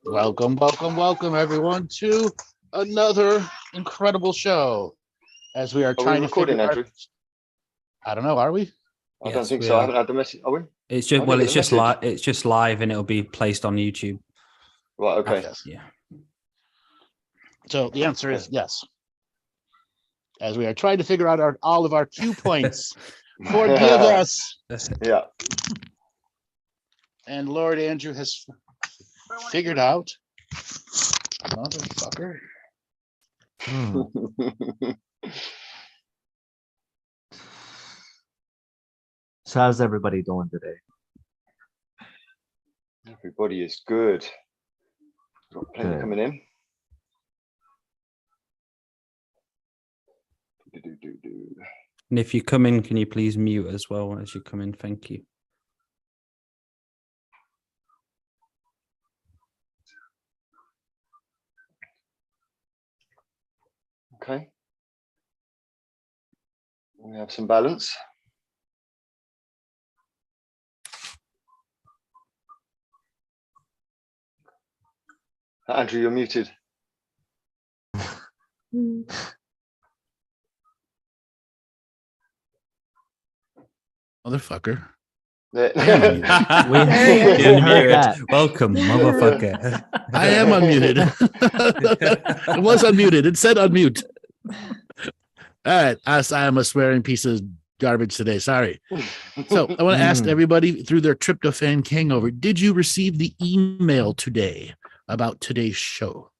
Welcome, welcome, welcome, everyone, to another incredible show. As we are Are we trying to figure recording, out, Andrew? I don't know, are we? I don't Yes, think we so. I are. haven't had the message. Are we? It's I just didn't well, get it's the just message. live. It's just live, and it'll be placed on YouTube. Right. Okay. Yes. Yeah. So the answer is yes. As we are trying to figure out all of our cue points, forgive us. Yeah. And Lord Andrew has figured out, motherfucker. So how's everybody doing today? Everybody is good. Got plenty Good. coming in. Do. And if you come in, can you please mute as well as you come in? Thank you. Okay. We have some balance. Andrew, you're muted. Motherfucker. There. We heard that. Welcome, motherfucker. I am unmuted. It was unmuted. It said unmute. All right. I am a swearing piece of garbage today. Sorry. So I want to ask everybody through their tryptophan hangover, did you receive the email today about today's show?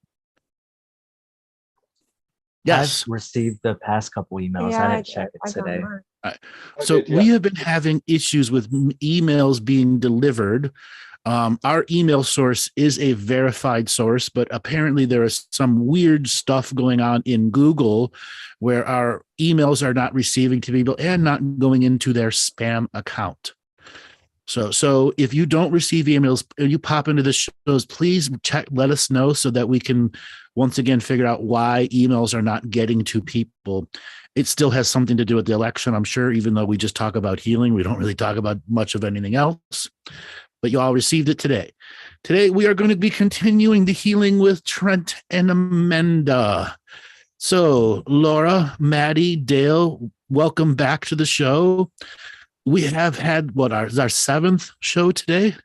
Yes. I've received the past couple emails. I didn't check it today. So we have been having issues with emails being delivered. Our email source is a verified source, but apparently there is some weird stuff going on in Google where our emails are not receiving to people and not going into their spam account. So if you don't receive emails and you pop into the shows, please let us know so that we can once again figure out why emails are not getting to people. It still has something to do with the election, I'm sure, even though we just talk about healing. We don't really talk about much of anything else. But you all received it today. Today, we are going to be continuing the healing with Trent and Amanda. So, Laura, Maddie, Dale, welcome back to the show. We have had, our seventh show today?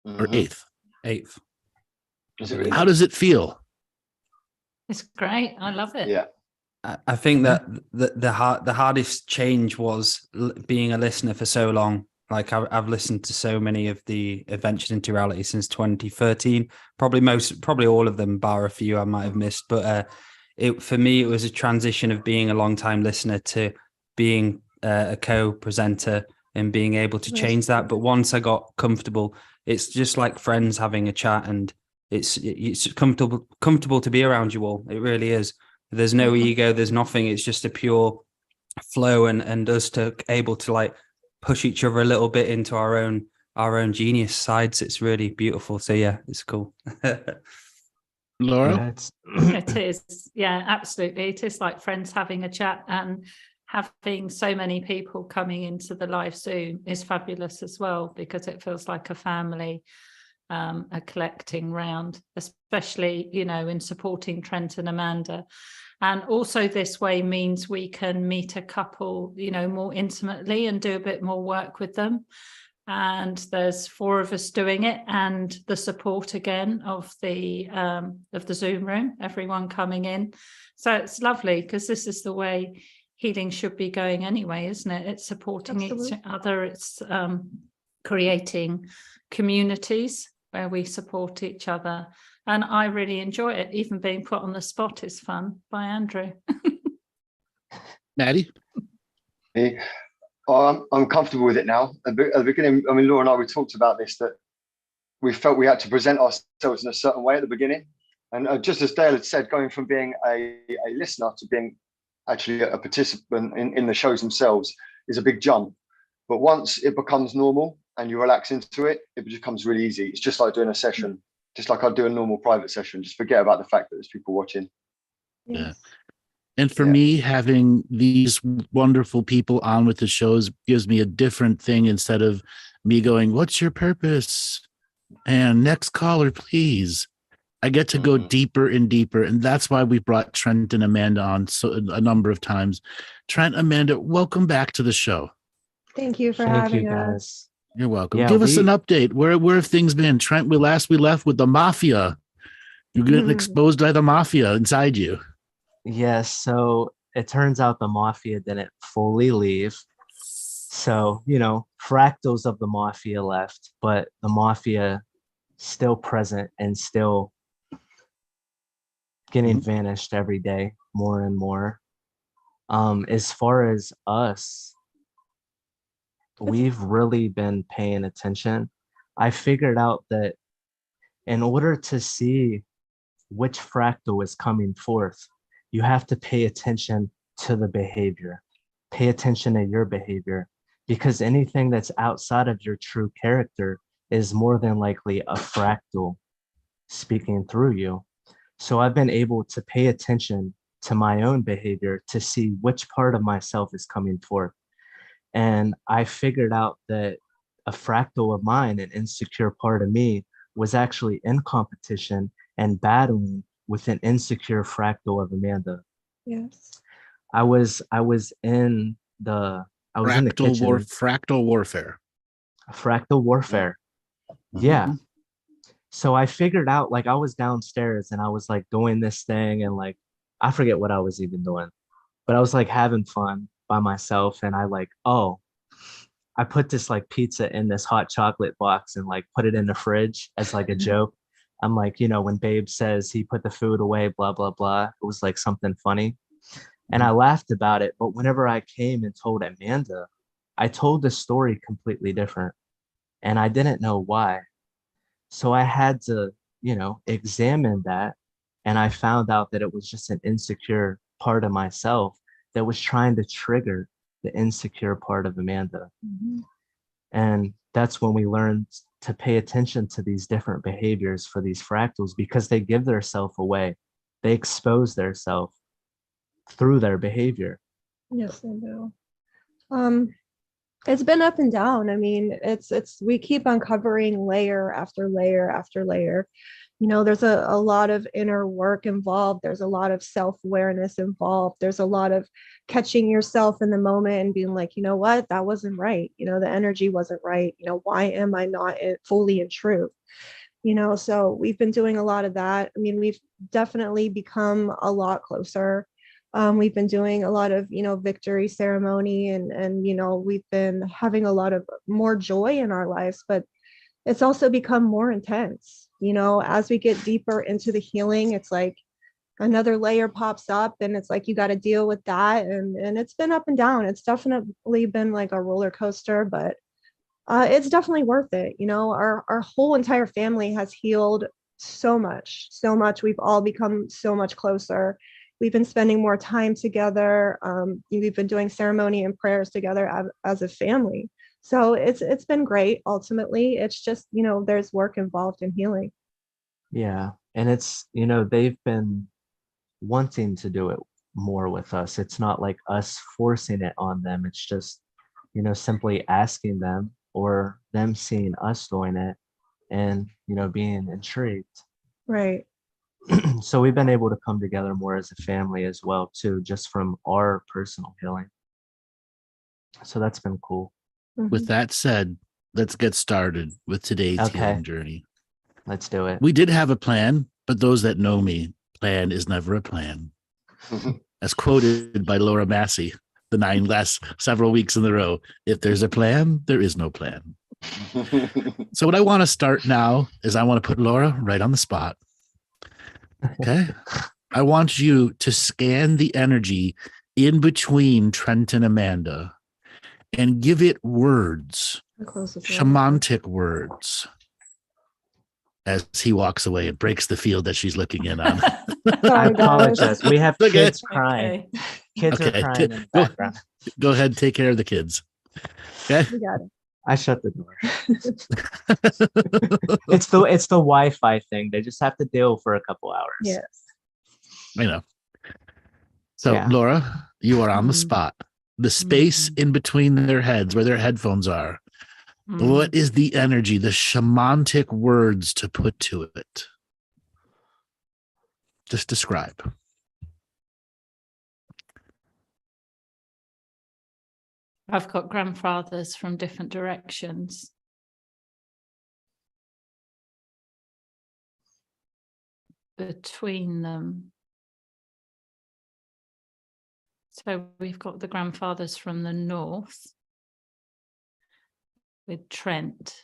Or eighth? Eighth. How does it feel? It's great. I love it. Yeah. I think that the hardest change was being a listener for so long. Like I've listened to so many of the Adventures into Reality since 2013. Probably all of them, bar a few I might have missed. But for me, it was a transition of being a long time listener to being a co-presenter and being able to change that. But once I got comfortable, it's just like friends having a chat, and it's comfortable to be around you all. It really is. There's no ego. There's nothing. It's just a pure flow, and us to able to like push each other a little bit into our own genius sides. It's really beautiful. So yeah, it's cool. Laura? It is. Yeah, absolutely. It is like friends having a chat, and having so many people coming into the live Zoom is fabulous as well, because it feels like a family, a collecting round, especially, in supporting Trent and Amanda. And also this way means we can meet a couple, more intimately and do a bit more work with them. And there's 4 of us doing it, and the support again of the Zoom room, everyone coming in. So it's lovely, because this is the way healing should be going anyway, isn't it? It's supporting each other. It's creating communities where we support each other. And I really enjoy it. Even being put on the spot is fun by Andrew. Maddie? I'm comfortable with it now. At the beginning, Laura and I, we talked about this, that we felt we had to present ourselves in a certain way at the beginning. And just as Dale had said, going from being a listener to being actually a participant in the shows themselves is a big jump. But once it becomes normal and you relax into it, it becomes really easy. It's just like doing a session, just like I'd do a normal private session. Just forget about the fact that there's people watching. Yeah. And for me, having these wonderful people on with the shows gives me a different thing, instead of me going, "What's your purpose?" and "Next caller, please." I get to go deeper and deeper. And that's why we brought Trent and Amanda on a number of times. Trent, Amanda, welcome back to the show. Thank you for having us. You're welcome. Give us an update. Where have things been? Trent, we left with the mafia. You're getting exposed by the mafia inside you. Yes. So it turns out the mafia didn't fully leave. So, fractals of the mafia left, but the mafia still present and still getting vanished every day more and more. As far as us, we've really been paying attention. I figured out that in order to see which fractal is coming forth, you have to pay attention to the behavior. Pay attention to your behavior, because anything that's outside of your true character is more than likely a fractal speaking through you. So I've been able to pay attention to my own behavior to see which part of myself is coming forth. And I figured out that a fractal of mine, an insecure part of me, was actually in competition and battling with an insecure fractal of Amanda. Yes. I was in the kitchen. Fractal warfare. Fractal warfare. Yeah. So I figured out, I was downstairs and I was doing this thing, and I forget what I was even doing, but I was having fun by myself. And I put this pizza in this hot chocolate box and put it in the fridge as a joke. I'm when Babe says he put the food away, blah, blah, blah. It was something funny. And I laughed about it. But whenever I came and told Amanda, I told the story completely different. And I didn't know why. So I had to, examine that. And I found out that it was just an insecure part of myself that was trying to trigger the insecure part of Amanda. And that's when we learned to pay attention to these different behaviors for these fractals, because they give their self away. They expose their self through their behavior. Yes, they do. It's been up and down. I mean, we keep uncovering layer after layer after layer. There's a lot of inner work involved. There's a lot of self-awareness involved. There's a lot of catching yourself in the moment and being like, you know what, that wasn't right. The energy wasn't right. Why am I not fully in truth? So we've been doing a lot of that. I mean, we've definitely become a lot closer. We've been doing a lot of, victory ceremony and we've been having a lot of more joy in our lives, but it's also become more intense. As we get deeper into the healing, it's another layer pops up and it's you got to deal with that. And it's been up and down. It's definitely been a roller coaster, but it's definitely worth it. Our whole entire family has healed so much. We've all become so much closer. We've been spending more time together. We've been doing ceremony and prayers together as a family. So it's been great. Ultimately, it's just, there's work involved in healing. Yeah. And it's, they've been wanting to do it more with us. It's not us forcing it on them. It's just, simply asking them or them seeing us doing it and, being intrigued. Right. So we've been able to come together more as a family as well, too, just from our personal healing. So that's been cool. With that said, let's get started with today's healing journey. Let's do it. We did have a plan, but those that know me, plan is never a plan. As quoted by Laura Massey, the last several weeks in a row. If there's a plan, there is no plan. So what I want to start now is I want to put Laura right on the spot. Okay. I want you to scan the energy in between Trent and Amanda and give it words, shamanic words, as he walks away and breaks the field that she's looking in on. I apologize. We have kids crying. Okay. Kids are crying in the background. Go ahead and take care of the kids. Okay. We got it. I shut the door. It's the Wi-Fi thing. They just have to deal for a couple hours. Yes. I know. So yeah. Laura, you are on the spot. The space in between their heads where their headphones are. What is the energy, the shamanic words to put to it? Just describe. I've got grandfathers from different directions. Between them. So we've got the grandfathers from the north with Trent.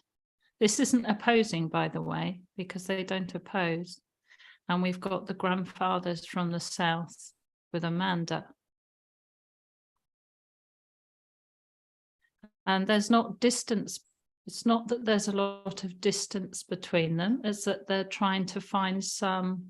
This isn't opposing, by the way, because they don't oppose. And we've got the grandfathers from the south with Amanda. And there's not distance. It's not that there's a lot of distance between them, it's that they're trying to find some.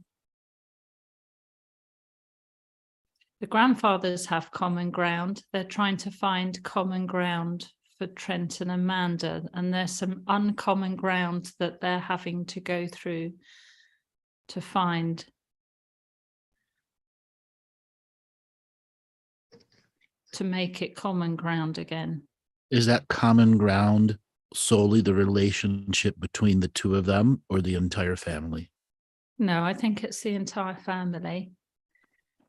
The grandfathers have common ground. They're trying to find common ground for Trent and Amanda. And there's some uncommon ground that they're having to go through to find. To make it common ground again. Is that common ground solely the relationship between the two of them or the entire family? No, I think it's the entire family,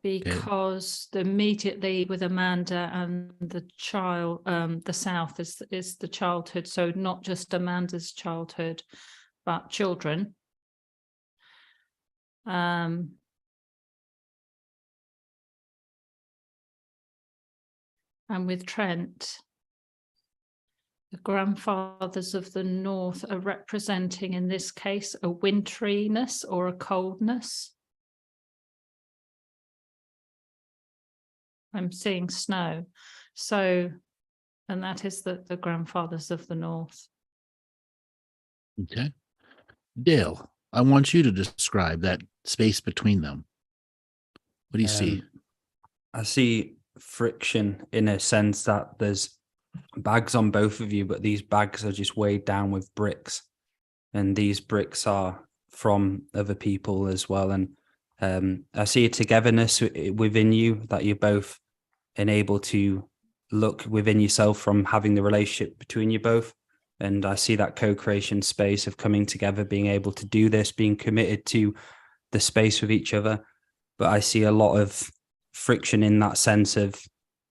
because immediately with Amanda and the child, the South is the childhood. So not just Amanda's childhood, but children. And with Trent, the grandfathers of the north are representing, in this case, a winteriness or a coldness. I'm seeing snow. So, and that is the grandfathers of the north. Okay. Dale, I want you to describe that space between them. What do you see? I see friction in a sense that there's bags on both of you, but these bags are just weighed down with bricks, and these bricks are from other people as well. And I see a togetherness within you, that you're both enabled to look within yourself from having the relationship between you both. And I see that co-creation space of coming together, being able to do this, being committed to the space with each other. But I see a lot of friction in that sense of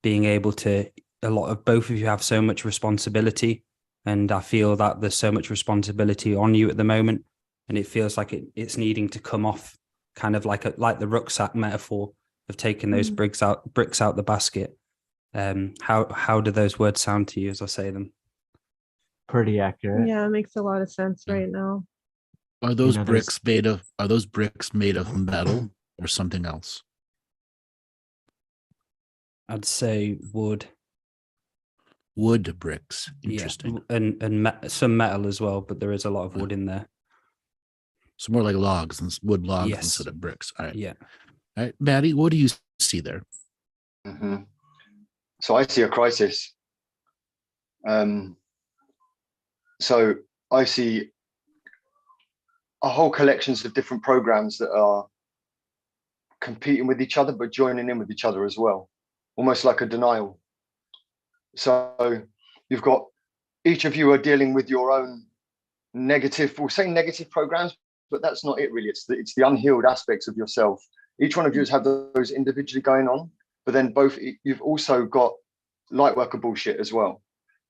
being able to, a lot of both of you have so much responsibility, and I feel that there's so much responsibility on you at the moment, and it feels like it's needing to come off, kind of like the rucksack metaphor of taking those bricks out the basket. How do those words sound to you as I say them? Pretty accurate. Yeah, it makes a lot of sense right now. Are those bricks made of metal or something else? I'd say wood. Wood bricks. Interesting. Yeah, and some metal as well, but there is a lot of wood in there. So more like logs and wood logs Yes. instead of bricks. All right. Yeah. All right, Maddie, what do you see there? Mm-hmm. So I see a crisis. So I see a whole collections of different programs that are competing with each other, but joining in with each other as well, almost like a denial. So you've got, each of you are dealing with your own negative, we'll say negative programs, but that's not it really. It's the unhealed aspects of yourself. Each one of you has had those individually going on, but then you've also got light worker bullshit as well.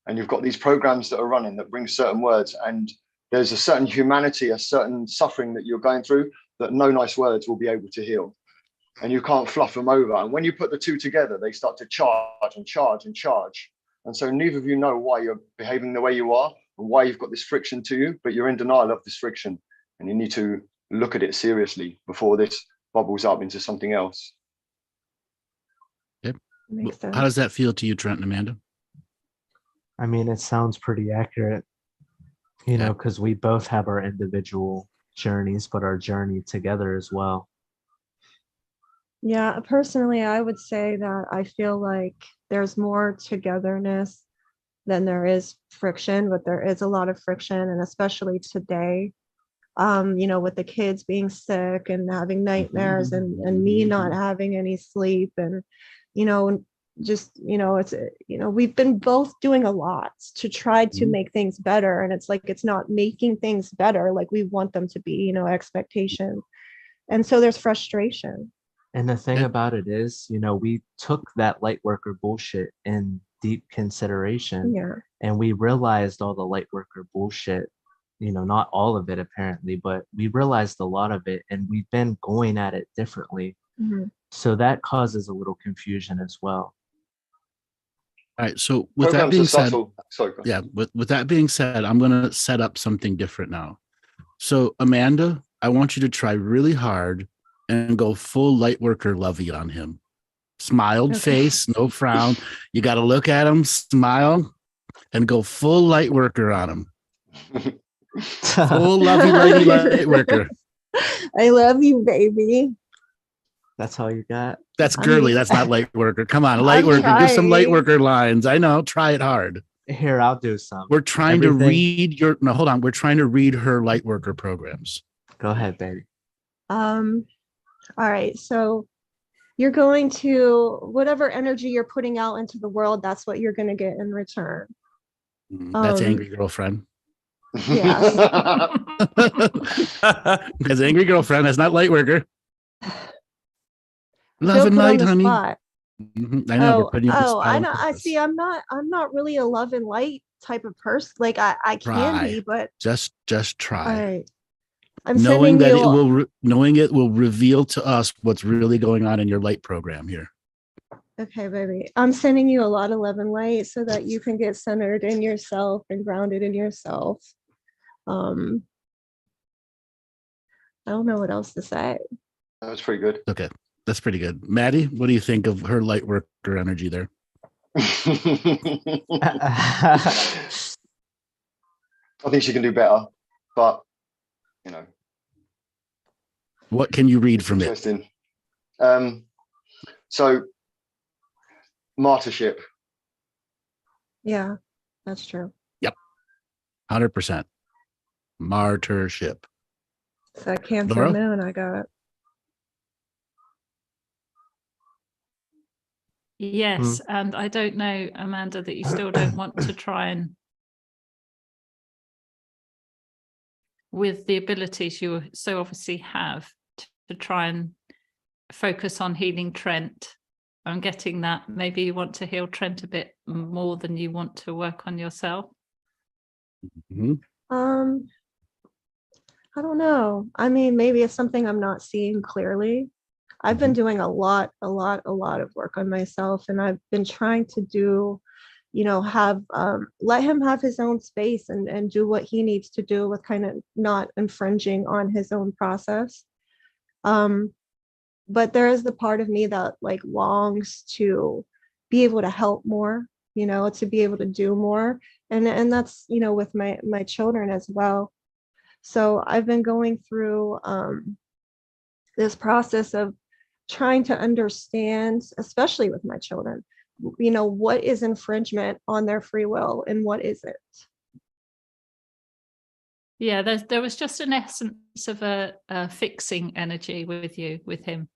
And you've got these programs that are running that bring certain words, and there's a certain humanity, a certain suffering that you're going through that no nice words will be able to heal. And you can't fluff them over. And when you put the two together, they start to charge and charge and charge. And so neither of you know why you're behaving the way you are and why you've got this friction to you, but you're in denial of this friction. And you need to look at it seriously before this bubbles up into something else. Yep. Makes sense. How does that feel to you, Trent and Amanda? I mean, it sounds pretty accurate, you know, because we both have our individual journeys, but our journey together as well. Yeah, personally, I would say that I feel like there's more togetherness than there is friction, but there is a lot of friction, and especially today, you know, with the kids being sick and having nightmares and me not having any sleep, and, you know, just, you know, it's, you know, we've been both doing a lot to try to make things better, and it's like it's not making things better like we want them to be, you know, expectations. And so there's frustration. And the thing about it is, we took that light worker bullshit in deep consideration. Yeah. And we realized all the light worker bullshit, not all of it apparently, but we realized a lot of it, and we've been going at it differently. Mm-hmm. So that causes a little confusion as well. All right. So with that being said, sorry, yeah, with that being said, I'm going to set up something different now. So Amanda, I want you to try really hard and go full light worker lovey on him. Smiled face, no frown. You got to look at him, smile, and go full light worker on him. Full lovey light worker. I love you, baby. That's all you got? That's girly. That's not light worker. Come on, light worker. Give some light worker lines. I know. Try it hard. Here, I'll do some. We're trying to read your. No, hold on. We're trying to read her light worker programs. Go ahead, baby. All right. So you're going to, whatever energy you're putting out into the world, that's what you're going to get in return. That's angry girlfriend. Yeah. That's angry girlfriend. That's not light worker. Love and light, honey. Mm-hmm. I know. I know. I see. I'm not really a love and light type of person. Like I can be, but just try. All right. I'm knowing that it will reveal to us what's really going on in your light program here. Okay, baby. I'm sending you a lot of love and light so that you can get centered in yourself and grounded in yourself. I don't know what else to say. That was pretty good. Okay, that's pretty good. Maddie, what do you think of her light worker energy there? I think she can do better, but what can you read from it? Interesting. So martyrship. Yeah, that's true. Yep. 100%. Martyrship. It's that Cancer moon I got. Yes, and I don't know, Amanda, that you still don't want to try and, with the abilities you so obviously have, to try and focus on healing Trent. I'm getting that maybe you want to heal Trent a bit more than you want to work on yourself. Mm-hmm. I don't know. I mean, maybe it's something I'm not seeing clearly. I've been doing a lot of work on myself, and I've been trying to do, have let him have his own space and do what he needs to do with kind of not infringing on his own process. But there is the part of me that longs to be able to help more, to be able to do more. And that's, with my children as well. So I've been going through this process of trying to understand, especially with my children, what is infringement on their free will and what isn't. Yeah, there was just an essence of a fixing energy with him.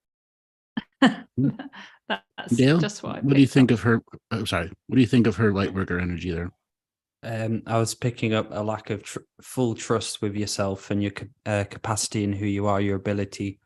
That's Dale, just what do you think of her? What do you think of her light worker energy there? I was picking up a lack of full trust with yourself and your capacity in who you are, your ability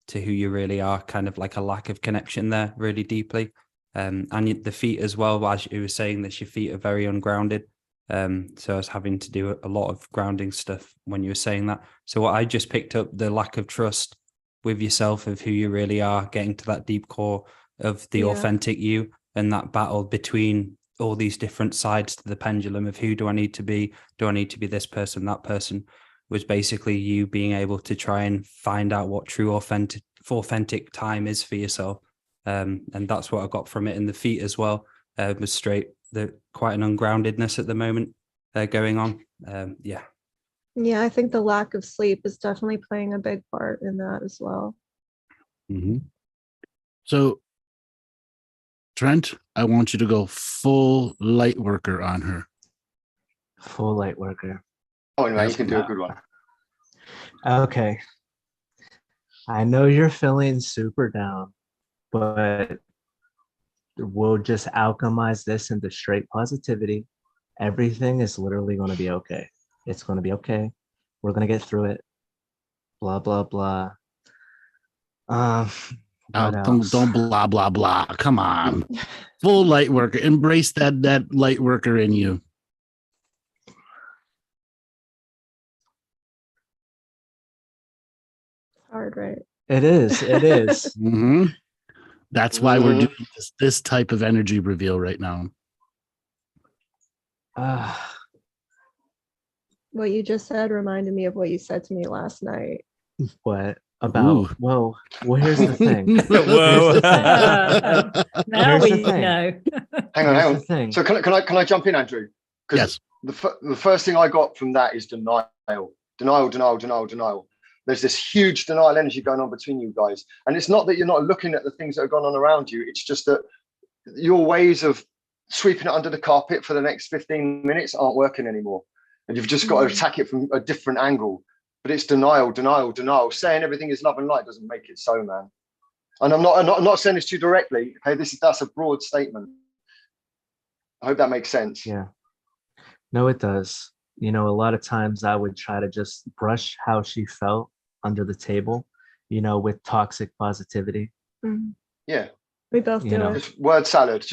to who you really are, kind of like a lack of connection there really deeply. And the feet as well, as you were saying, that your feet are very ungrounded. So I was having to do a lot of grounding stuff when you were saying that. So what I just picked up, the lack of trust with yourself of who you really are, getting to that deep core of the authentic you, and that battle between all these different sides to the pendulum of who do I need to be? Do I need to be this person, that person? Was basically you being able to try and find out what true authentic time is for yourself. And that's what I got from it. And the feet as well was quite an ungroundedness at the moment going on. Yeah, I think the lack of sleep is definitely playing a big part in that as well. Mm-hmm. So, Trent, I want you to go full light worker on her. Full light worker. Oh, anyway, you can do a good one. Okay. I know you're feeling super down, but we'll just alchemize this into straight positivity. Everything is literally going to be okay. It's going to be okay. We're going to get through it. Blah, blah, blah. What Don't blah blah blah. Come on, full light worker. Embrace that light worker in you. Hard, right? It is. Mm-hmm. That's why we're doing this type of energy reveal right now. What you just said reminded me of what you said to me last night. What about? Well, here's the thing. Whoa. Now Here's we the thing. know. Hang on. So can I jump in, Andrew? Yes. The first thing I got from that is denial. There's this huge denial energy going on between you guys. And it's not that you're not looking at the things that are going on around you. It's just that your ways of sweeping it under the carpet for the next 15 minutes aren't working anymore. And you've just got to attack it from a different angle. But it's denial. Saying everything is love and light doesn't make it so, man. And I'm not saying this to you directly. Okay, that's a broad statement. I hope that makes sense. Yeah. No, it does. A lot of times I would try to just brush how she felt under the table, with toxic positivity. Mm-hmm. Yeah. We both do it. Just word salad,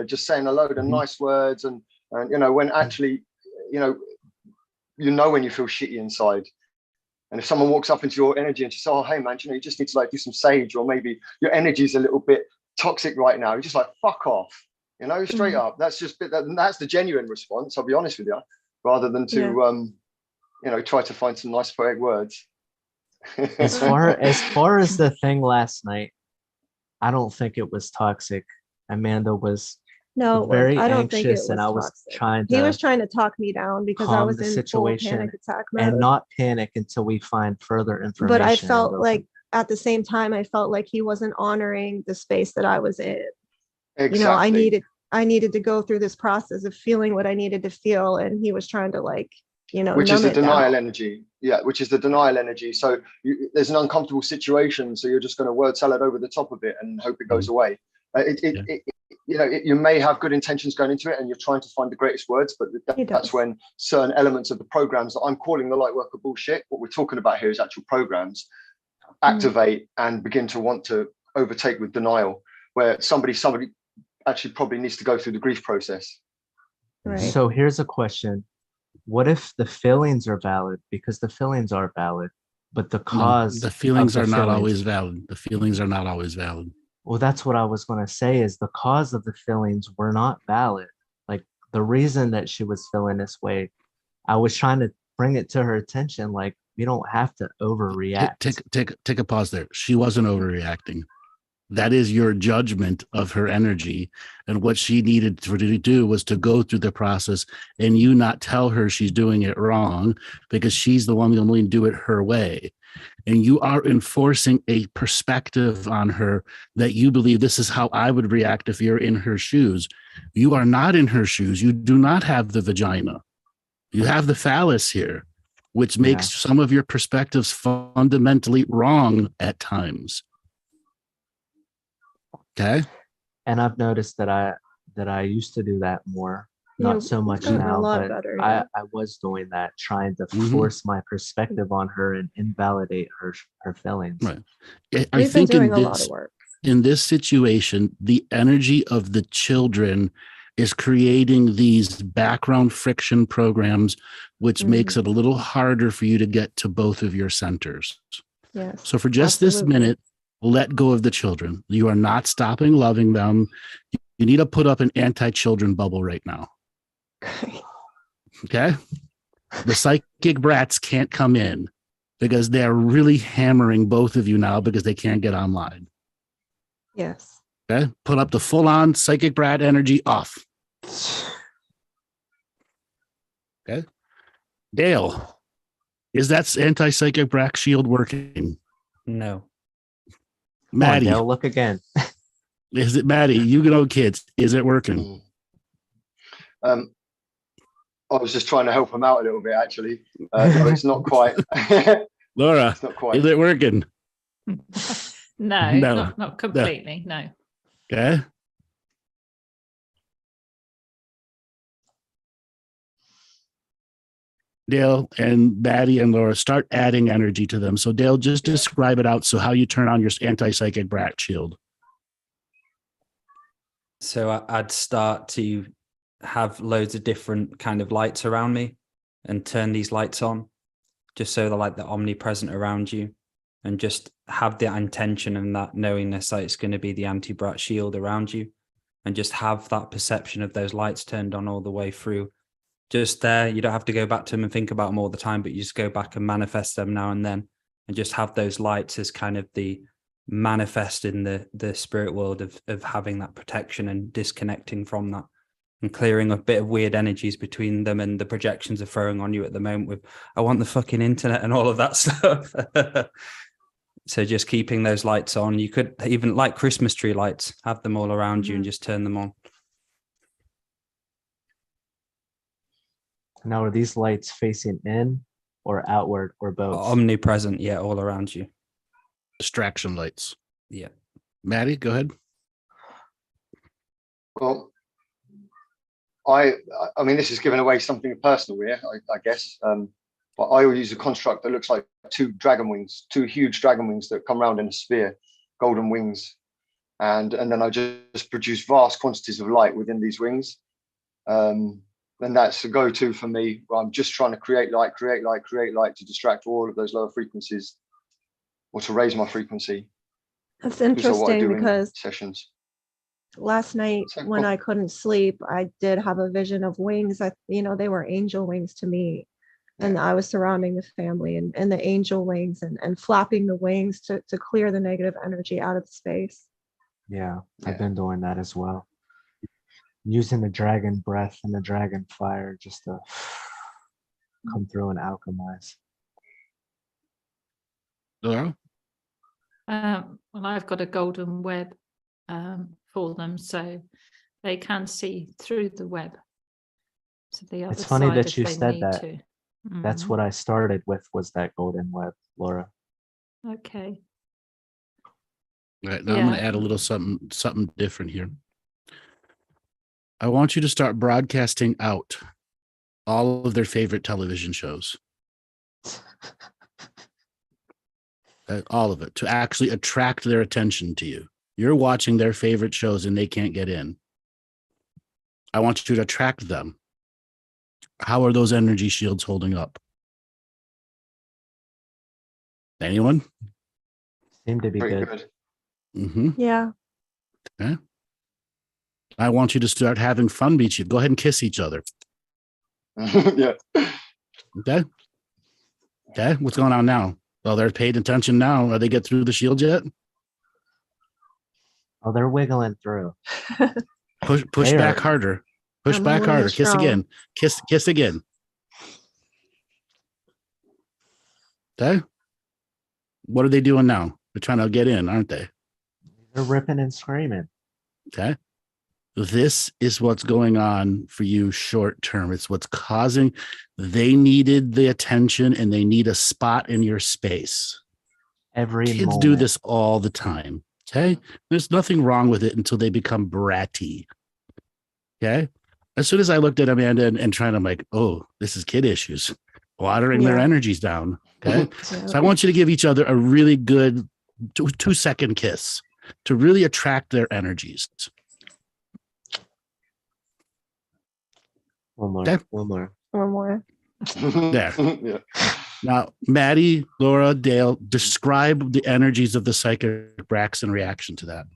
just saying a load of nice words and when actually, when you feel shitty inside. And if someone walks up into your energy and says, oh, hey man, you just need to do some sage, or maybe your energy's a little bit toxic right now. You're just like, fuck off, straight up. That's that's the genuine response. I'll be honest with you, rather than to, try to find some nice poetic words. As far as the thing last night, I don't think it was toxic. Amanda was very anxious, and I was trying to. He was trying to talk me down because I was in full panic attack mode. And not panic until we find further information. But I felt like at the same time, I felt like he wasn't honoring the space that I was in. Exactly. I needed to go through this process of feeling what I needed to feel, and he was trying to which is the denial energy. Yeah, which is the denial energy. So there's an uncomfortable situation, so you're just going to word salad over the top of it and hope it goes away. You may have good intentions going into it, and you're trying to find the greatest words, but that's when certain elements of the programs that I'm calling the light worker bullshit, what we're talking about here is actual programs, activate and begin to want to overtake with denial, where somebody actually probably needs to go through the grief process. Right. So here's a question. What if the feelings are valid? Because the feelings are valid, but the cause the feelings are not always valid. The feelings are not always valid. Well, that's what I was going to say, is the cause of the feelings were not valid. Like the reason that she was feeling this way, I was trying to bring it to her attention. Like, you don't have to overreact. Take a pause there. She wasn't overreacting. That is your judgment of her energy. And what she needed to do was to go through the process and you not tell her she's doing it wrong, because she's the one who will do it her way. And you are enforcing a perspective on her that you believe this is how I would react if you're in her shoes. You are not in her shoes. You do not have the vagina. You have the phallus here, which makes some of your perspectives fundamentally wrong at times. Okay. And I've noticed that I used to do that more. Not so much now, but better, I was doing that, trying to force my perspective on her and invalidate her feelings. Right. I think doing a lot of work. In this situation, the energy of the children is creating these background friction programs, which makes it a little harder for you to get to both of your centers. Yes. So for just this minute, let go of the children. You are not stopping loving them. You need to put up an anti-children bubble right now. Okay. The psychic brats can't come in because they're really hammering both of you now because they can't get online. Yes. Okay. Put up the full-on psychic brat energy off. Okay. Dale, is that anti-psychic brat shield working? No. Maddie, Dale, look again. Is it Maddie? You know, kids, is it working? I was just trying to help him out a little bit, actually. No, it's not quite. Laura, it's not quite. Is it working? No, not completely. No. Okay. Dale and Maddie and Laura, start adding energy to them. So Dale, just describe it out. So how you turn on your anti-psychic brat shield. So I'd start to have loads of different kind of lights around me and turn these lights on just so they're like they're omnipresent around you, and just have the intention and that knowingness that it's going to be the anti-brat shield around you, and just have that perception of those lights turned on all the way through. Just there, you don't have to go back to them and think about them all the time, but you just go back and manifest them now and then, and just have those lights as kind of the manifest in the spirit world of having that protection and disconnecting from that, and clearing a bit of weird energies between them and the projections are throwing on you at the moment with, I want the fucking internet and all of that stuff. So just keeping those lights on. You could even, like Christmas tree lights, have them all around you and just turn them on. Now, are these lights facing in or outward or both? Omnipresent, yeah, all around you. Distraction lights. Yeah. Maddie, go ahead. Well, I mean, this is giving away something personal here, I guess. But I will use a construct that looks like two huge dragon wings that come around in a sphere, golden wings. And then I just produce vast quantities of light within these wings. And that's a go-to for me, where I'm just trying to create light to distract all of those lower frequencies, or to raise my frequency. That's interesting because sessions. Last night when I couldn't sleep, I did have a vision of wings. They were angel wings to me. And I was surrounding the family and the angel wings and flapping the wings to clear the negative energy out of the space. Yeah, I've been doing that as well. Using the dragon breath and the dragon fire just to come through and alchemize. Laura? Well, I've got a golden web for them, so they can see through the web to the other side. It's funny that you said that. Mm-hmm. That's what I started with, was that golden web, Laura. Okay. All right, now I'm going to add a little something different here. I want you to start broadcasting out all of their favorite television shows. All of it, to actually attract their attention to you. You're watching their favorite shows and they can't get in. I want you to attract them. How are those energy shields holding up? Anyone? Seem to be good. Mm-hmm. Yeah. Okay. I want you to start having fun with you. Go ahead and kiss each other. Yeah. Okay. Okay. What's going on now? Well, they're paying attention now. Are they get through the shield yet? Oh, they're wiggling through. Push back harder. Push back harder. Kiss again. Kiss again. Okay. What are they doing now? They're trying to get in, aren't they? They're ripping and screaming. Okay. This is what's going on for you short term. It's what's causing. They needed the attention and they need a spot in your space. Kids do this all the time. Okay. There's nothing wrong with it until they become bratty. Okay. As soon as I looked at Amanda and trying, I'm like, oh, this is kid issues, watering their energies down. Okay. So I want you to give each other a really good 2-second kiss to really attract their energies. One more. Okay. One more. There. Yeah. Now, Maddie, Laura, Dale, describe the energies of the psychic bracts in reaction to that.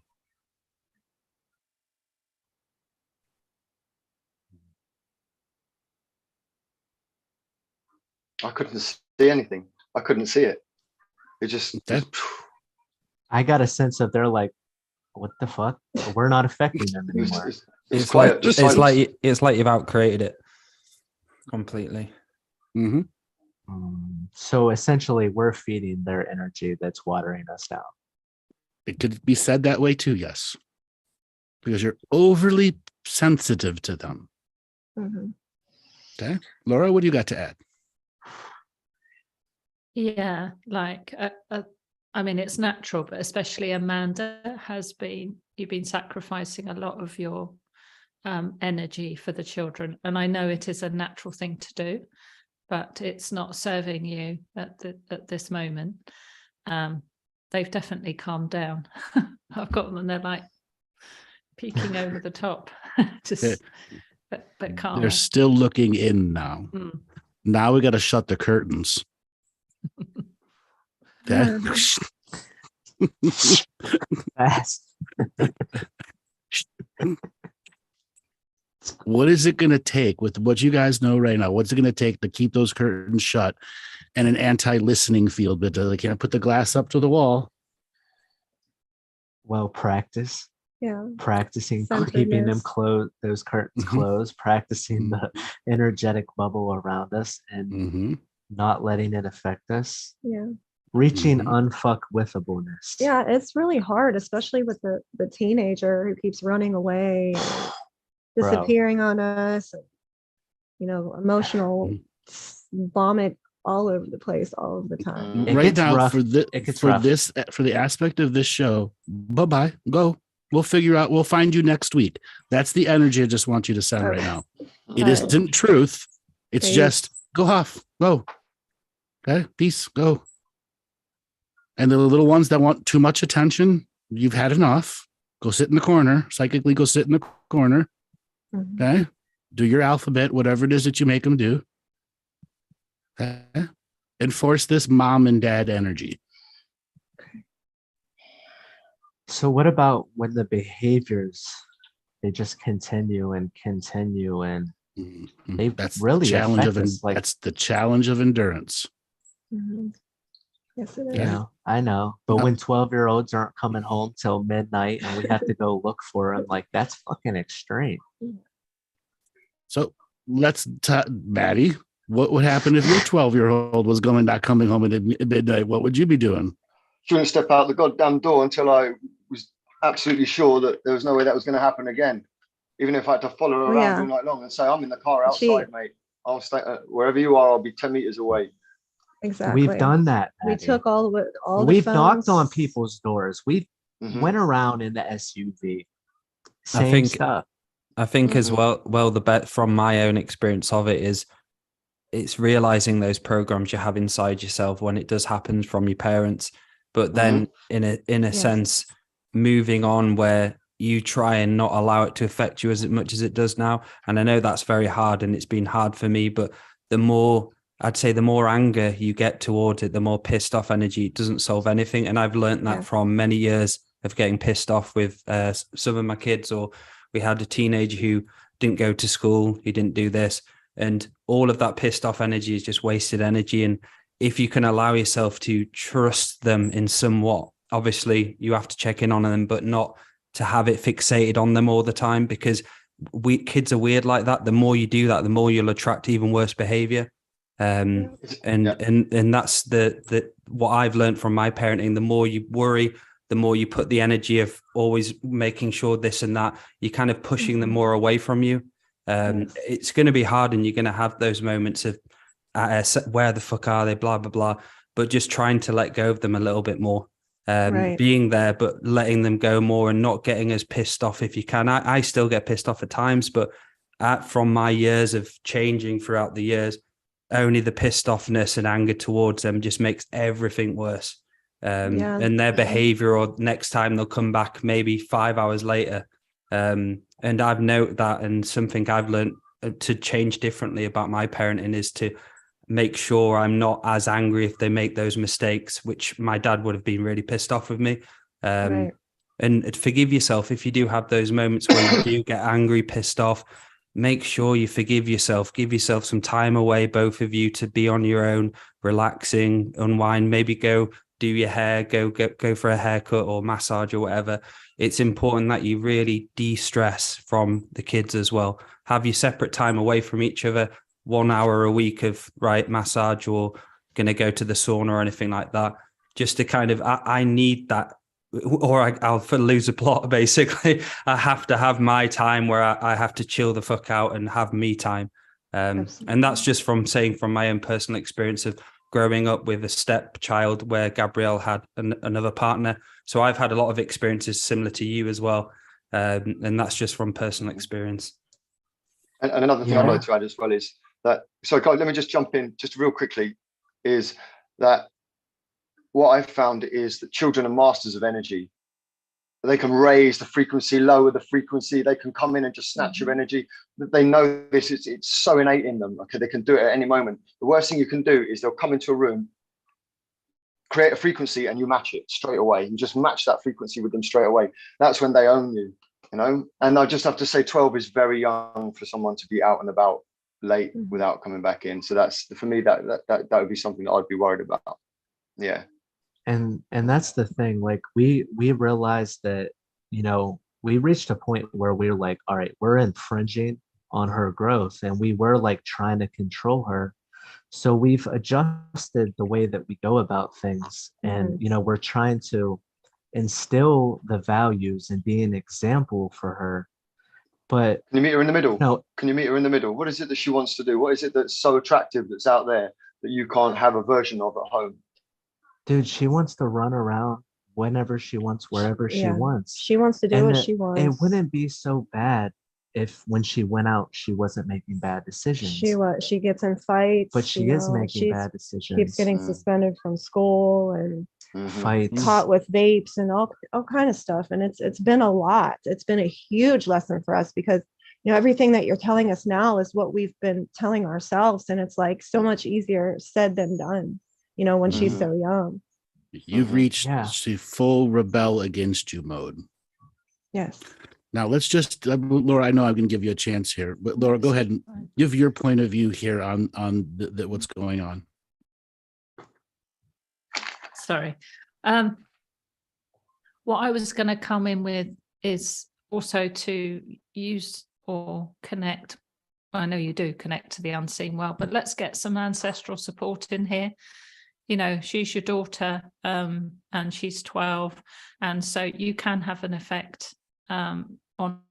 I couldn't see anything. I couldn't see it. It just. I got a sense of they're like, what the fuck? We're not affecting them anymore. It's like you've outcreated it completely. Mm-hmm. So essentially, we're feeding their energy that's watering us down. It could be said that way too, yes, because you're overly sensitive to them. Mm-hmm. Okay, Laura, what do you got to add? Yeah, like I mean, it's natural, but especially Amanda you've been sacrificing a lot of your energy for the children. And I know it is a natural thing to do. but it's not serving you at this moment. They've definitely calmed down. I've got them and they're like peeking over the top, just but calm. They're still looking in now. Now we got to shut the curtains. Okay. What is it going to take with what you guys know right now? What's it going to take to keep those curtains shut and an anti-listening field? But they can't put the glass up to the wall. Well, practice. Yeah. Practicing keeping them closed, those curtains closed, practicing the energetic bubble around us and not letting it affect us. Yeah. Reaching unfuckwithableness. Yeah, it's really hard, especially with the teenager who keeps running away, disappearing on us, emotional vomit all over the place all of the time. Right now, for the aspect of this show, bye-bye, go. We'll figure out, we'll find you next week. That's the energy I just want you to send right now. It isn't truth. It's just go off, go. Okay, peace, go. And the little ones that want too much attention, you've had enough. Go sit in the corner, psychically go sit in the corner. Okay, do your alphabet, whatever it is that you make them do. Okay, enforce this mom and dad energy. So what about when the behaviors, they just continue and they that's really the challenge affect us, that's the challenge of endurance. Yes, it is. Yeah, I know. But when 12-year-olds aren't coming home till midnight and we have to go look for them, like that's fucking extreme. So let's Maddie, what would happen if your 12-year-old was not coming home at midnight? What would you be doing? Shouldn't step out the goddamn door until I was absolutely sure that there was no way that was going to happen again. Even if I had to follow her around all night long and say, I'm in the car outside, mate. I'll stay wherever you are. I'll be 10 meters away. Exactly. We've done that. We took all We've the knocked on people's doors. We went around in the SUV. Same stuff. I think as well, the bet from my own experience of it is it's realizing those programs you have inside yourself when it does happen from your parents, but then in a sense, moving on where you try and not allow it to affect you as much as it does now. And I know that's very hard and it's been hard for me, but the more anger you get towards it, the more pissed off energy, it doesn't solve anything. And I've learned that from many years of getting pissed off with some of my kids, or we had a teenager who didn't go to school, he didn't do this. And all of that pissed off energy is just wasted energy. And if you can allow yourself to trust them in somewhat, obviously you have to check in on them, but not to have it fixated on them all the time, because kids are weird like that. The more you do that, the more you'll attract even worse behavior. And that's the what I've learned from my parenting. The more you worry, the more you put the energy of always making sure this and that, you're kind of pushing them more away from you. It's going to be hard, and you're going to have those moments of where the fuck are they, blah, blah, blah, but just trying to let go of them a little bit more, being there, but letting them go more and not getting as pissed off if you can. I still get pissed off at times, but from my years of changing throughout the years, only the pissed offness and anger towards them just makes everything worse. And their behavior, or next time they'll come back maybe 5 hours later. And I've noted that, and something I've learned to change differently about my parenting is to make sure I'm not as angry if they make those mistakes, which my dad would have been really pissed off with me. And forgive yourself if you do have those moments where you do get angry, pissed off. Make sure you forgive yourself, give yourself some time away, both of you, to be on your own, relaxing, unwind, maybe go do your hair, go for a haircut or massage or whatever. It's important that you really de-stress from the kids as well. Have your separate time away from each other, 1 hour a week of massage, or going to go to the sauna or anything like that, just to kind of, I need that, or I'll lose a plot, basically. I have to have my time where I have to chill the fuck out and have me time. And that's just from my own personal experience of growing up with a stepchild where Gabrielle had another partner. So I've had a lot of experiences similar to you as well. And that's just from personal experience. And another thing I'd like to add as well is that, so God, let me just jump in just real quickly, is that what I've found is that children are masters of energy. They can raise the frequency, lower the frequency. They can come in and just snatch your energy. They know this. It's so innate in them. Okay, they can do it at any moment. The worst thing you can do is they'll come into a room, create a frequency, and you match it straight away. You just match that frequency with them straight away. That's when they own you, you know. And I just have to say, 12 is very young for someone to be out and about late without coming back in. So that's, for me, that would be something that I'd be worried about. Yeah. And that's the thing, like we realized that, you know, we reached a point where we were like, all right, we're infringing on her growth, and we were like trying to control her. So we've adjusted the way that we go about things, and you know, we're trying to instill the values and be an example for her. But can you meet her in the middle? No. Can you meet her in the middle? What is it that she wants to do? What is it that's so attractive that's out there that you can't have a version of at home? Dude, she wants to run around whenever she wants, wherever she wants. She wants to do what she wants. It wouldn't be so bad if when she went out, she wasn't making bad decisions. She gets in fights, but she is making bad decisions. Keeps getting suspended from school and fights, caught with vapes and all kind of stuff. And it's been a lot. It's been a huge lesson for us, because you know, everything that you're telling us now is what we've been telling ourselves, and it's like so much easier said than done, you know, when she's so young. You've reached full rebel against you mode. Yes. Now let's just, Laura, I know I'm going to give you a chance here, but Laura, go ahead and give your point of view here on what's going on. Sorry. What I was going to come in with is also to use or connect. I know you do connect to the unseen well, but let's get some ancestral support in here. You know, she's your daughter, and she's 12, and so you can have an effect on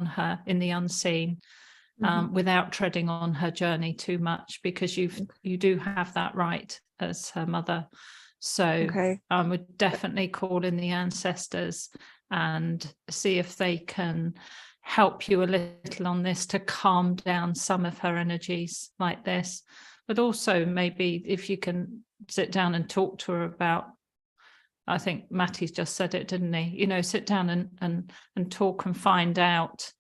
her in the unseen, without treading on her journey too much, because you do have that right as her mother. So I would definitely call in the ancestors and see if they can help you a little on this to calm down some of her energies like this. But also maybe if you can sit down and talk to her about, I think Matty's just said it, didn't he? You know, sit down and talk and find out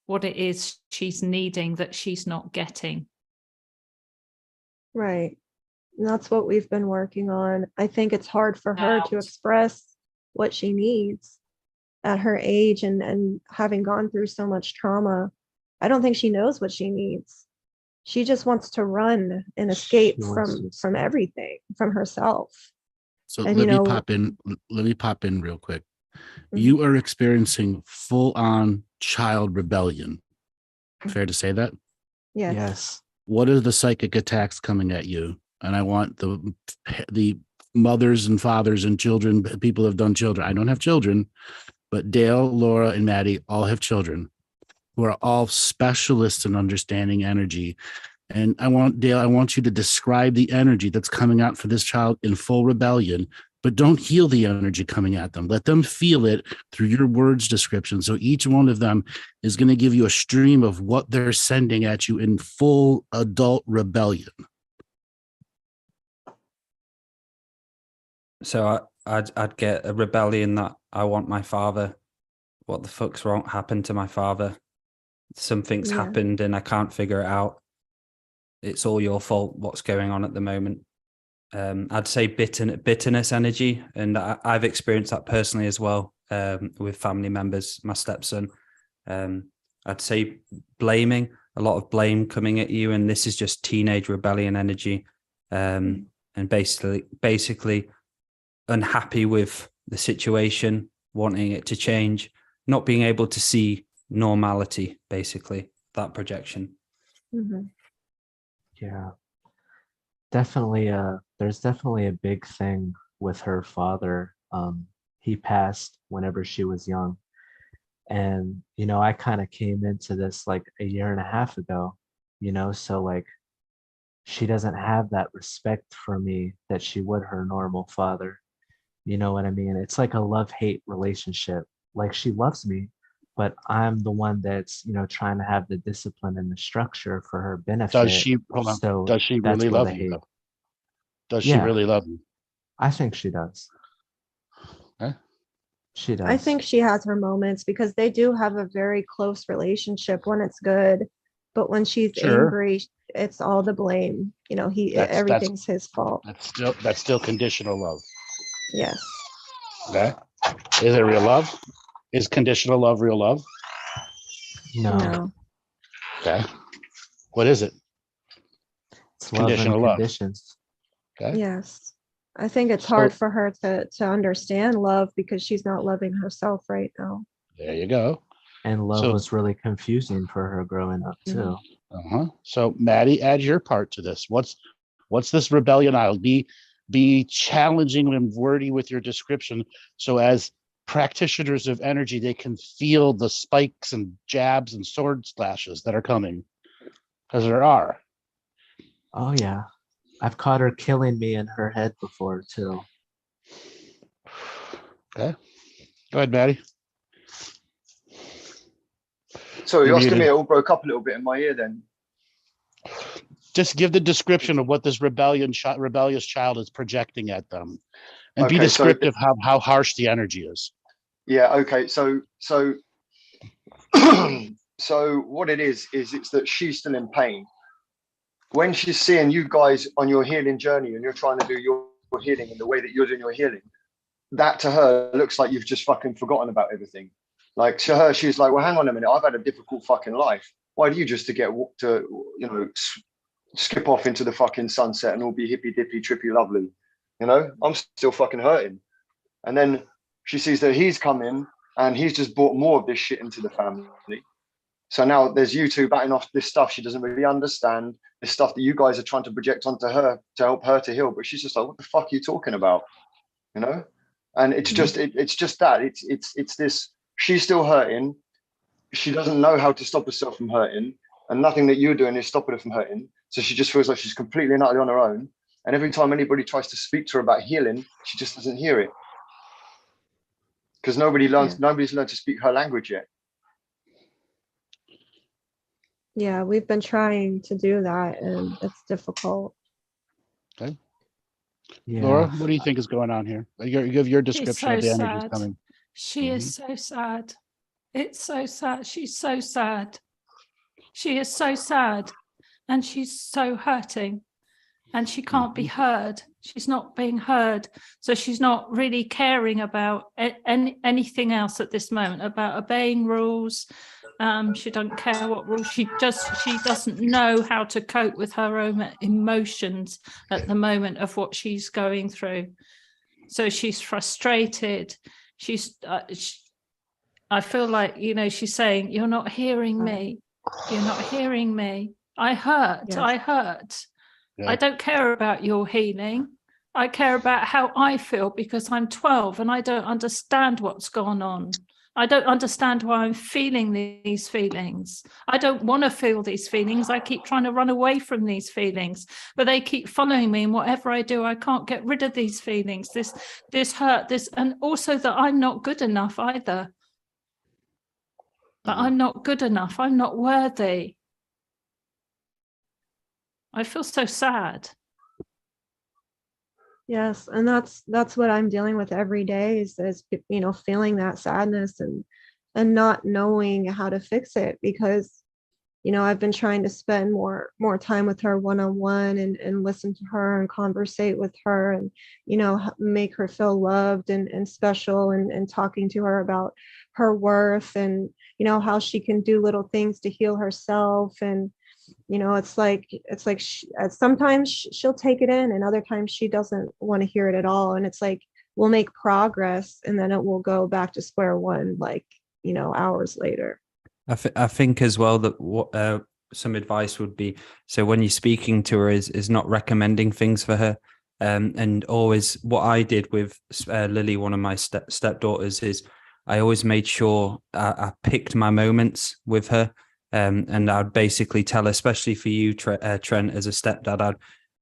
what it is she's needing that she's not getting. Right. And that's what we've been working on. I think it's hard for her to express what she needs at her age, and having gone through so much trauma. I don't think she knows what she needs. She just wants to run and escape from everything, from herself. So let me pop in real quick. You are experiencing full-on child rebellion. Fair to say that? Yes. What are the psychic attacks coming at you? And I want the mothers and fathers and children, people who have done children. I don't have children, but Dale, Laura, and Maddie all have children who are all specialists in understanding energy. And I want you to describe the energy that's coming out for this child in full rebellion, but don't heal the energy coming at them. Let them feel it through your words description. So each one of them is going to give you a stream of what they're sending at you in full adult rebellion. So I'd get a rebellion that I want my father. What the fuck's wrong? Happened to my father? Something's happened and I can't figure it out. It's all your fault. What's going on at the moment? I'd say bitterness energy, and I've experienced that personally as well, with family members. My stepson. I'd say blaming, a lot of blame coming at you, and this is just teenage rebellion energy, and basically unhappy with the situation, wanting it to change, not being able to see normality, basically that projection. Yeah, definitely. There's definitely a big thing with her father. He passed whenever she was young, and you know, I kind of came into this like a year and a half ago, you know, so like she doesn't have that respect for me that she would her normal father. You know what I mean? It's like a love-hate relationship. Like she loves me, but I'm the one that's, trying to have the discipline and the structure for her benefit. Does she, hold on, So does she that's really where love the you? hate. Does she Yeah. really love you? I think she does. Huh? She does. I think she has her moments because they do have a very close relationship when it's good, but when she's Sure. angry, it's all the blame. Everything's his fault. That's still conditional love. Yes. Okay. Is it real love? Is conditional love real love? No. Okay. What is it? It's love and Conditional love. conditions. Okay. Yes. I think it's hard for her to understand love because she's not loving herself right now. There you go. And love was really confusing for her growing up too. So Maddie, add your part to this. What's this rebellion aisle? Be challenging and wordy with your description, so as practitioners of energy, they can feel the spikes and jabs and sword slashes that are coming, because there are. Oh yeah, I've caught her killing me in her head before too. Okay, go ahead, Maddie. So you're asking me, it all broke up a little bit in my ear then. Just give the description of what this rebellious child is projecting at them, and be descriptive how harsh the energy is. Yeah. Okay. So so what it is it's that she's still in pain. When she's seeing you guys on your healing journey and you're trying to do your healing in the way that you're doing your healing, that to her looks like you've just fucking forgotten about everything. Like to her, she's like, well, hang on a minute, I've had a difficult fucking life. Why do you just skip off into the fucking sunset and all be hippy dippy trippy lovely? I'm still fucking hurting. And then she sees that he's come in and he's just brought more of this shit into the family. So now there's you two batting off this stuff she doesn't really understand, this stuff that you guys are trying to project onto her to help her to heal. But she's just like, what the fuck are you talking about? And it's just it's just that it's this, she's still hurting. She doesn't know how to stop herself from hurting, and nothing that you're doing is stopping her from hurting. So she just feels like she's completely and utterly on her own. And every time anybody tries to speak to her about healing, she just doesn't hear it. Because nobody's learned to speak her language yet. Yeah, we've been trying to do that and it's difficult. Okay. Yeah. Laura, what do you think is going on here? You give your description of the energy coming. She is so sad. It's so sad. She's so sad. She is so sad. And she's so hurting. And she can't be heard. She's not being heard. So she's not really caring about anything else at this moment, about obeying rules. She doesn't care what rules. She doesn't know how to cope with her own emotions at the moment of what she's going through. So she's frustrated. I feel like, she's saying, you're not hearing me. You're not hearing me. I hurt. Yes. I hurt. Yeah. I don't care about your healing. I care about how I feel because I'm 12 and I don't understand what's gone on. I don't understand why I'm feeling these feelings. I don't want to feel these feelings. I keep trying to run away from these feelings, but they keep following me. And whatever I do, I can't get rid of these feelings, this hurt, and also that I'm not good enough either. That I'm not good enough. I'm not worthy. I feel so sad. Yes, and that's what I'm dealing with every day is feeling that sadness and not knowing how to fix it because I've been trying to spend more time with her one-on-one and listen to her and conversate with her and make her feel loved and special and talking to her about her worth and how she can do little things to heal herself and it's like sometimes she'll take it in and other times she doesn't want to hear it at all. And it's like, we'll make progress and then it will go back to square one, hours later. I think as well that what some advice would be, so when you're speaking to her is not recommending things for her. And always what I did with Lily, one of my stepdaughters, is I always made sure I picked my moments with her. And I'd basically tell her, especially for you, Trent, as a stepdad,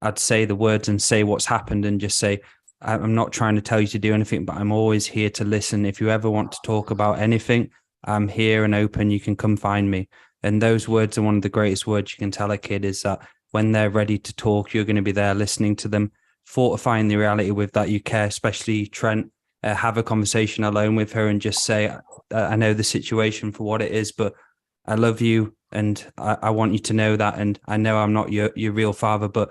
I'd say the words and say what's happened and just say, I'm not trying to tell you to do anything, but I'm always here to listen. If you ever want to talk about anything, I'm here and open. You can come find me. And those words are one of the greatest words you can tell a kid, is that when they're ready to talk, you're going to be there listening to them, fortifying the reality with that you care, especially Trent. Have a conversation alone with her and just say, I know the situation for what it is, but I love you and I want you to know that. And I know I'm not your real father, but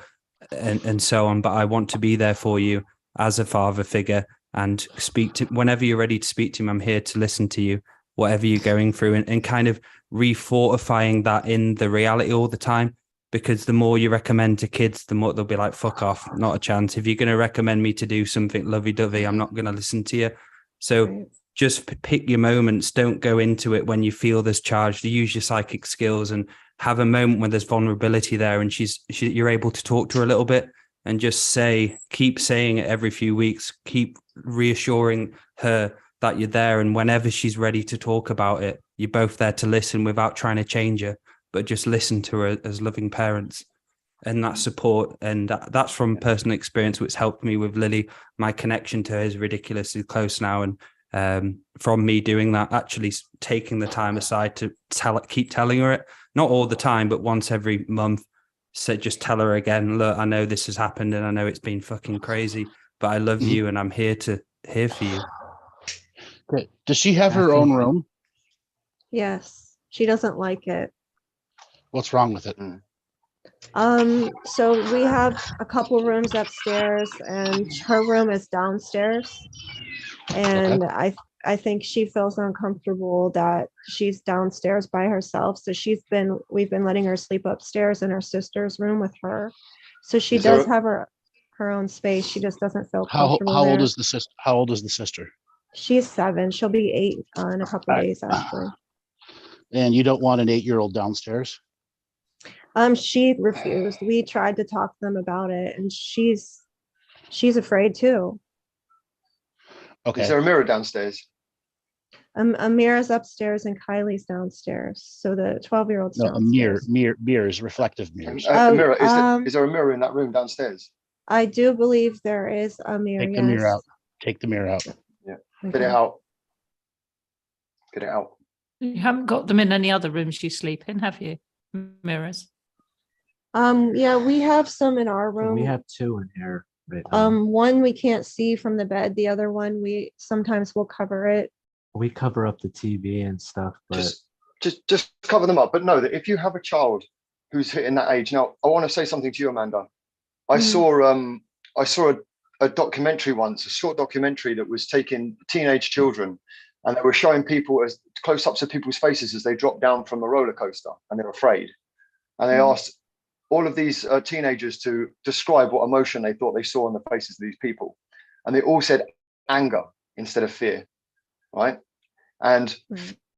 and so on, but I want to be there for you as a father figure, and speak to, whenever you're ready to speak to him, I'm here to listen to you, whatever you're going through, and kind of re-fortifying that in the reality all the time. Because the more you recommend to kids, the more they'll be like, fuck off, not a chance. If you're going to recommend me to do something lovey-dovey, I'm not going to listen to you. So just pick your moments. Don't go into it when you feel there's charge. Use your psychic skills and have a moment when there's vulnerability there, and you're able to talk to her a little bit, and just keep saying it every few weeks. Keep reassuring her that you're there. And whenever she's ready to talk about it, you're both there to listen without trying to change her, but just listen to her as loving parents. And that support, and that's from personal experience, which helped me with Lily. My connection to her is ridiculously close now. And from me doing that, actually taking the time aside to keep telling her it, not all the time, but once every month, just tell her again, look, I know this has happened and I know it's been fucking crazy, but I love you and I'm here for you. Okay. Does she have her own room? Yes, she doesn't like it. What's wrong with it? So we have a couple rooms upstairs, and her room is downstairs. And okay. I think she feels uncomfortable that she's downstairs by herself. So we've been letting her sleep upstairs in her sister's room with her. So she does have her own space. She just doesn't feel comfortable. How old is the sister? How old is the sister? She's 7. She'll be 8 in a couple days, actually. And you don't want an 8-year-old downstairs? She refused. We tried to talk to them about it, and she's afraid too. Okay. Is there a mirror downstairs? Amira's upstairs and Kylie's downstairs. So the 12-year-old's downstairs. Mirrors, reflective mirrors. A mirror. Is there a mirror in that room downstairs? I do believe there is a mirror. Take the mirror out. Take the mirror out. Yeah. Okay. Get it out. Get it out. You haven't got them in any other rooms you sleep in, have you? Mirrors. Yeah, we have some in our room. We have 2 in here. Right one we can't see from the bed. The other one we sometimes will cover it. We cover up the TV and stuff, but just cover them up. But know that if you have a child who's hitting that age, now I want to say something to you, Amanda. I saw a documentary once, a short documentary that was taking teenage children, and they were showing people as close-ups of people's faces as they dropped down from a roller coaster, and they're afraid. And they asked all of these teenagers to describe what emotion they thought they saw on the faces of these people. And they all said anger instead of fear, right? And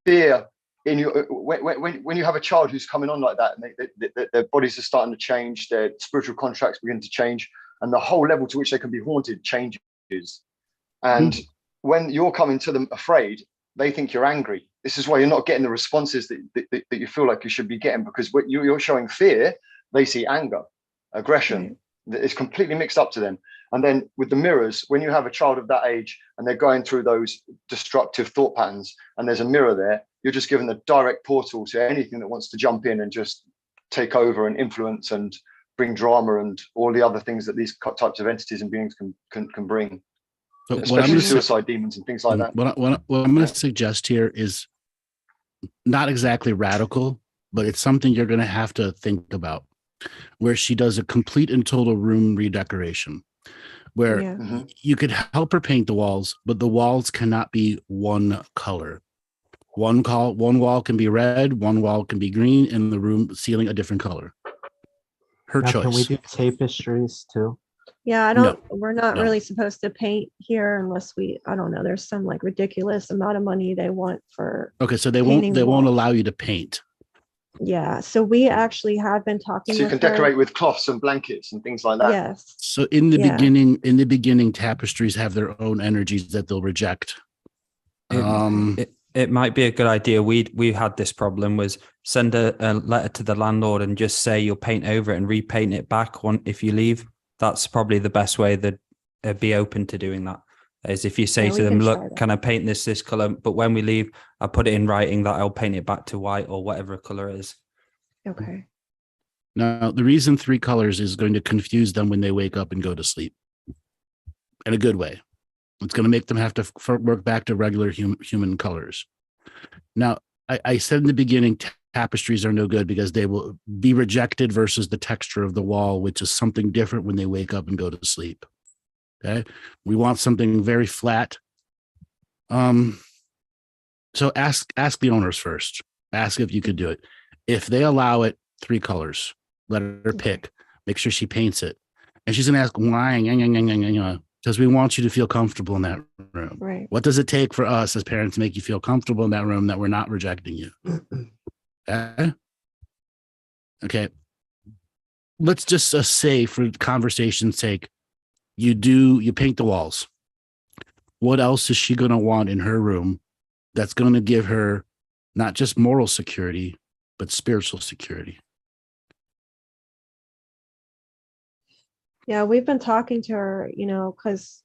fear in you, when you have a child who's coming on like that, and their bodies are starting to change, their spiritual contracts begin to change, and the whole level to which they can be haunted changes. And when you're coming to them afraid, they think you're angry. This is why you're not getting the responses that you feel like you should be getting, because when you're showing fear, they see anger, aggression. It's completely mixed up to them. And then with the mirrors, when you have a child of that age and they're going through those destructive thought patterns and there's a mirror there, you're just given the direct portal to anything that wants to jump in and just take over and influence and bring drama and all the other things that these types of entities and beings can bring. So especially suicide demons and things like that. What I'm going to suggest here is not exactly radical, but it's something you're going to have to think about, where she does a complete and total room redecoration, where you could help her paint the walls, but the walls cannot be one color. One wall can be red, one wall can be green, and the room ceiling a different color. Her choice. Can we do tapestries too? Yeah, we're not really supposed to paint here unless I don't know, there's some like ridiculous amount of money they want for. Okay, so they won't allow you to paint. Yeah, so we actually have been talking. So you can decorate with cloths and blankets and things like that. Yes. So in the beginning, tapestries have their own energies that they'll reject. It might be a good idea. We had this problem, was send a letter to the landlord and just say you'll paint over it and repaint it back if you leave. That's probably the best way that be open to doing that. Is if you say Yeah, to we them, can try look, that. can I paint this color? But when we leave, I put it in writing that I'll paint it back to white or whatever color it is. Okay. Now, the reason 3 colors is going to confuse them when they wake up and go to sleep in a good way. It's going to make them have to work back to regular human colors. Now, I said in the beginning, tapestries are no good because they will be rejected versus the texture of the wall, which is something different when they wake up and go to sleep. Okay. We want something very flat. So ask the owners first. Ask if you could do it. If they allow it, 3 colors. Let her pick. Make sure she paints it. And she's gonna ask why, because we want you to feel comfortable in that room. Right. What does it take for us as parents to make you feel comfortable in that room that we're not rejecting you? Okay. Let's just say, for conversation's sake, you paint the walls. What else is she going to want in her room that's going to give her not just moral security, but spiritual security? Yeah, we've been talking to her, because,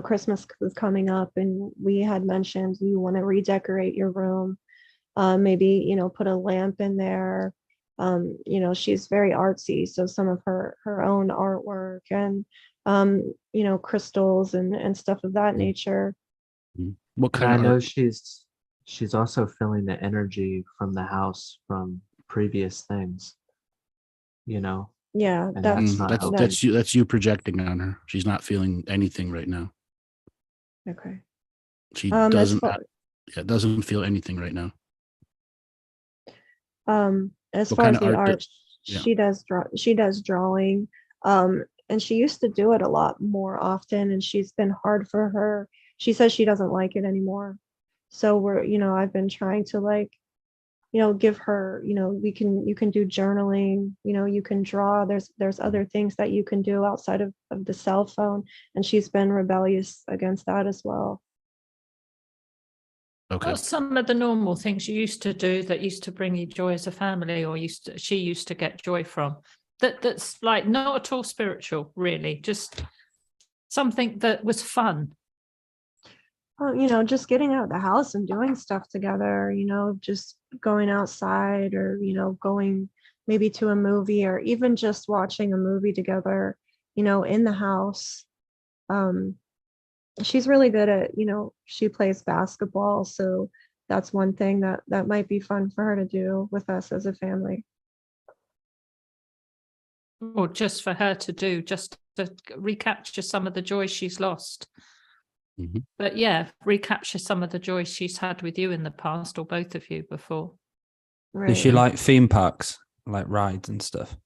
Christmas is coming up and we had mentioned you want to redecorate your room. Maybe, put a lamp in there. She's very artsy. So some of her own artwork and, crystals and stuff of that nature. What And kind I of know art? she's also feeling the energy from the house from previous things, Yeah, and that's not helping. That's you projecting on her. She's not feeling anything right now. okay. She As doesn't far, doesn't feel anything right now. as What far kind as of the art art, yeah. she does drawing. And she used to do it a lot more often, and she's been hard for her. She says she doesn't like it anymore. So I've been trying to give her, you can do journaling, you can draw. There's other things that you can do outside of the cell phone. And she's been rebellious against that as well. Okay. What's some of the normal things you used to do that used to bring you joy as a family, or she used to get joy from? That's like not at all spiritual, really, just something that was fun. Just getting out of the house and doing stuff together, just going outside or, going maybe to a movie or even just watching a movie together, in the house. She's really good at, she plays basketball. So that's one thing that might be fun for her to do with us as a family. Or just for her to do, just to recapture some of the joy she's lost. Mm-hmm. But yeah, recapture some of the joy she's had with you in the past, or both of you before. Right. Does she like theme parks, like rides and stuff?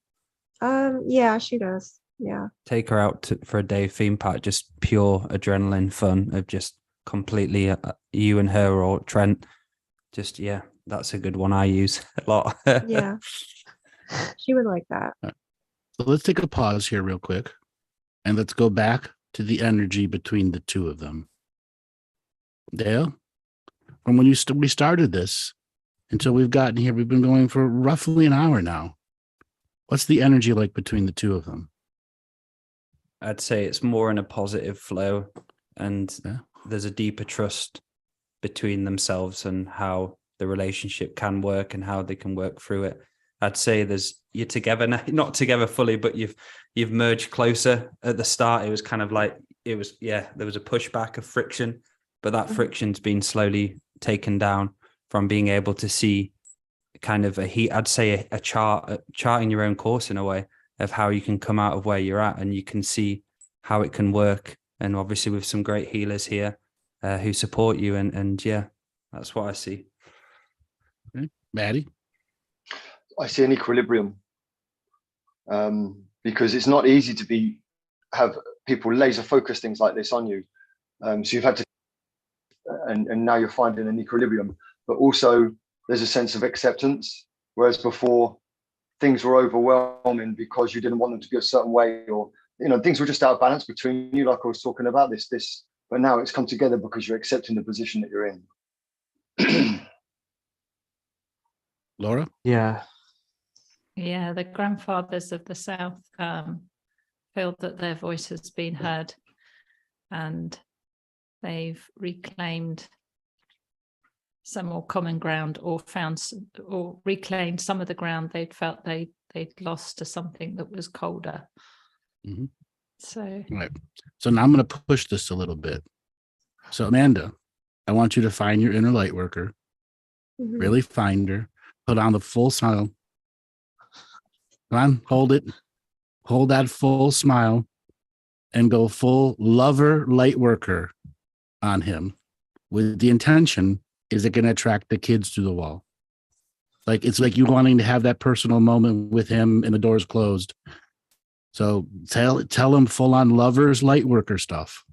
Yeah, she does. Yeah. Take her out for a day theme park, just pure adrenaline fun of just completely you and her or Trent. Just, yeah, that's a good one I use a lot. Yeah. She would like that. So let's take a pause here real quick and let's go back to the energy between the two of them. Dale, from when we started this until we've gotten here, we've been going for roughly an hour now. What's the energy like between the two of them? I'd say it's more in a positive flow, and there's a deeper trust between themselves and how the relationship can work and how they can work through it. I'd say you're together now, not together fully, but you've merged closer. At the start, it was kind of like there was a pushback of friction, but that friction's been slowly taken down from being able to see kind of I'd say a charting your own course in a way of how you can come out of where you're at, and you can see how it can work. And obviously with some great healers here who support you, and yeah, that's what I see. Okay. Maddie? I see an equilibrium, because it's not easy to have people laser focus things like this on you. So you've had to, and now you're finding an equilibrium, but also there's a sense of acceptance. Whereas before things were overwhelming because you didn't want them to be a certain way, or, things were just out of balance between you. Like I was talking about this, but now it's come together because you're accepting the position that you're in. Laura? Yeah. Yeah, the grandfathers of the South feel that their voice has been heard, and they've reclaimed some more common ground, or or reclaimed some of the ground they'd felt they'd lost to something that was colder. Mm-hmm. So right. So now I'm going to push this a little bit. So Amanda, I want you to find your inner light worker. Mhm. Really find her. Put on the full smile. Come on, hold it. Hold that full smile, and go full lover light worker on him, with the intention: is it going to attract the kids through the wall? Like, it's like you wanting to have that personal moment with him and the door's closed. So tell him full on lovers light worker stuff.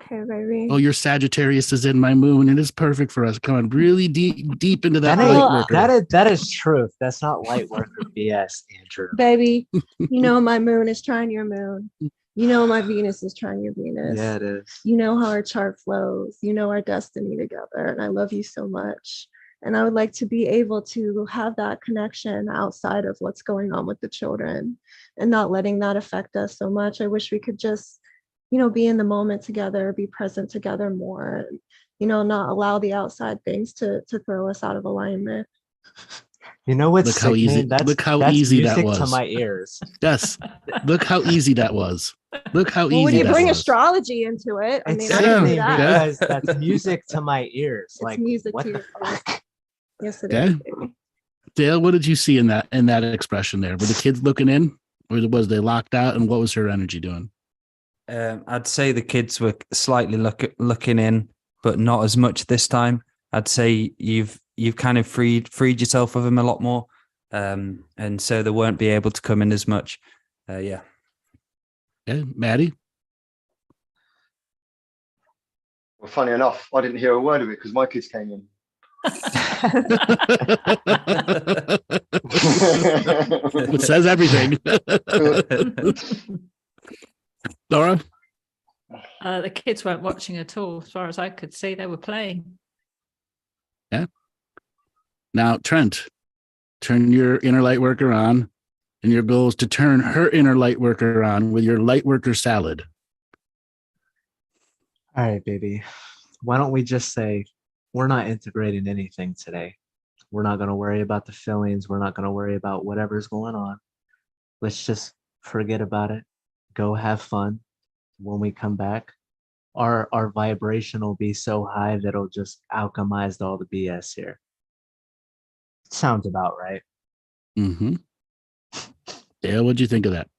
Okay, baby. Oh, your Sagittarius is in my moon and it's perfect for us. Come on, really deep into that light worker. That is truth. That's not light worker BS, Andrew. Baby, you know my moon is trying your moon. You know my Venus is trying your Venus. Yeah, it is. You know how our chart flows. You know our destiny together. And I love you so much. And I would like to be able to have that connection outside of what's going on with the children and not letting that affect us so much. I wish we could just, be in the moment together, be present together more, not allow the outside things to throw us out of alignment. You know what's look how easy that was to my ears. Yes, look how easy that was. Look how easy. When you that bring was. astrology into it, I mean, because that's music to my ears. It's like music to your ears. Yes, it is. Baby. Dale, what did you see in that expression there? Were the kids looking in, or was they locked out? And what was her energy doing? I'd say the kids were slightly looking in, but not as much this time. I'd say you've kind of freed yourself of them a lot more, and so they won't be able to come in as much. Yeah, Maddie. Well, funny enough, I didn't hear a word of it because my kids came in. It says everything. Laura? The kids weren't watching at all. As far as I could see, they were playing. Yeah. Now, Trent, turn your inner light worker on, and your goal is to turn her inner light worker on with your light worker salad. All right, baby. Why don't we just say we're not integrating anything today? We're not going to worry about the feelings. We're not going to worry about whatever's going on. Let's just forget about it. Go have fun. When we come back, our vibration will be so high that it'll just alchemize all the BS here. Sounds about right. Mm-hmm. Dale, what'd you think of that?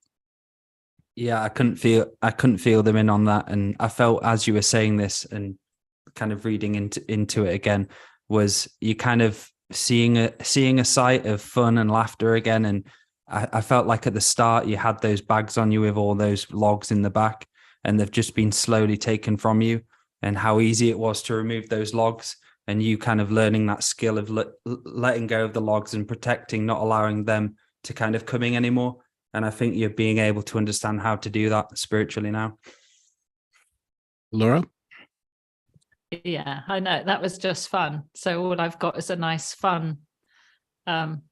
Yeah, I couldn't feel them in on that, and I felt as you were saying this and kind of reading into it again, was you kind of seeing a sight of fun and laughter again. And I felt like at the start you had those bags on you with all those logs in the back, and they've just been slowly taken from you, and how easy it was to remove those logs, and you kind of learning that skill of letting go of the logs and protecting, not allowing them to kind of coming anymore. And I think you're being able to understand how to do that spiritually now. Laura? Yeah, I know. That was just fun. So all I've got is a nice, fun, almost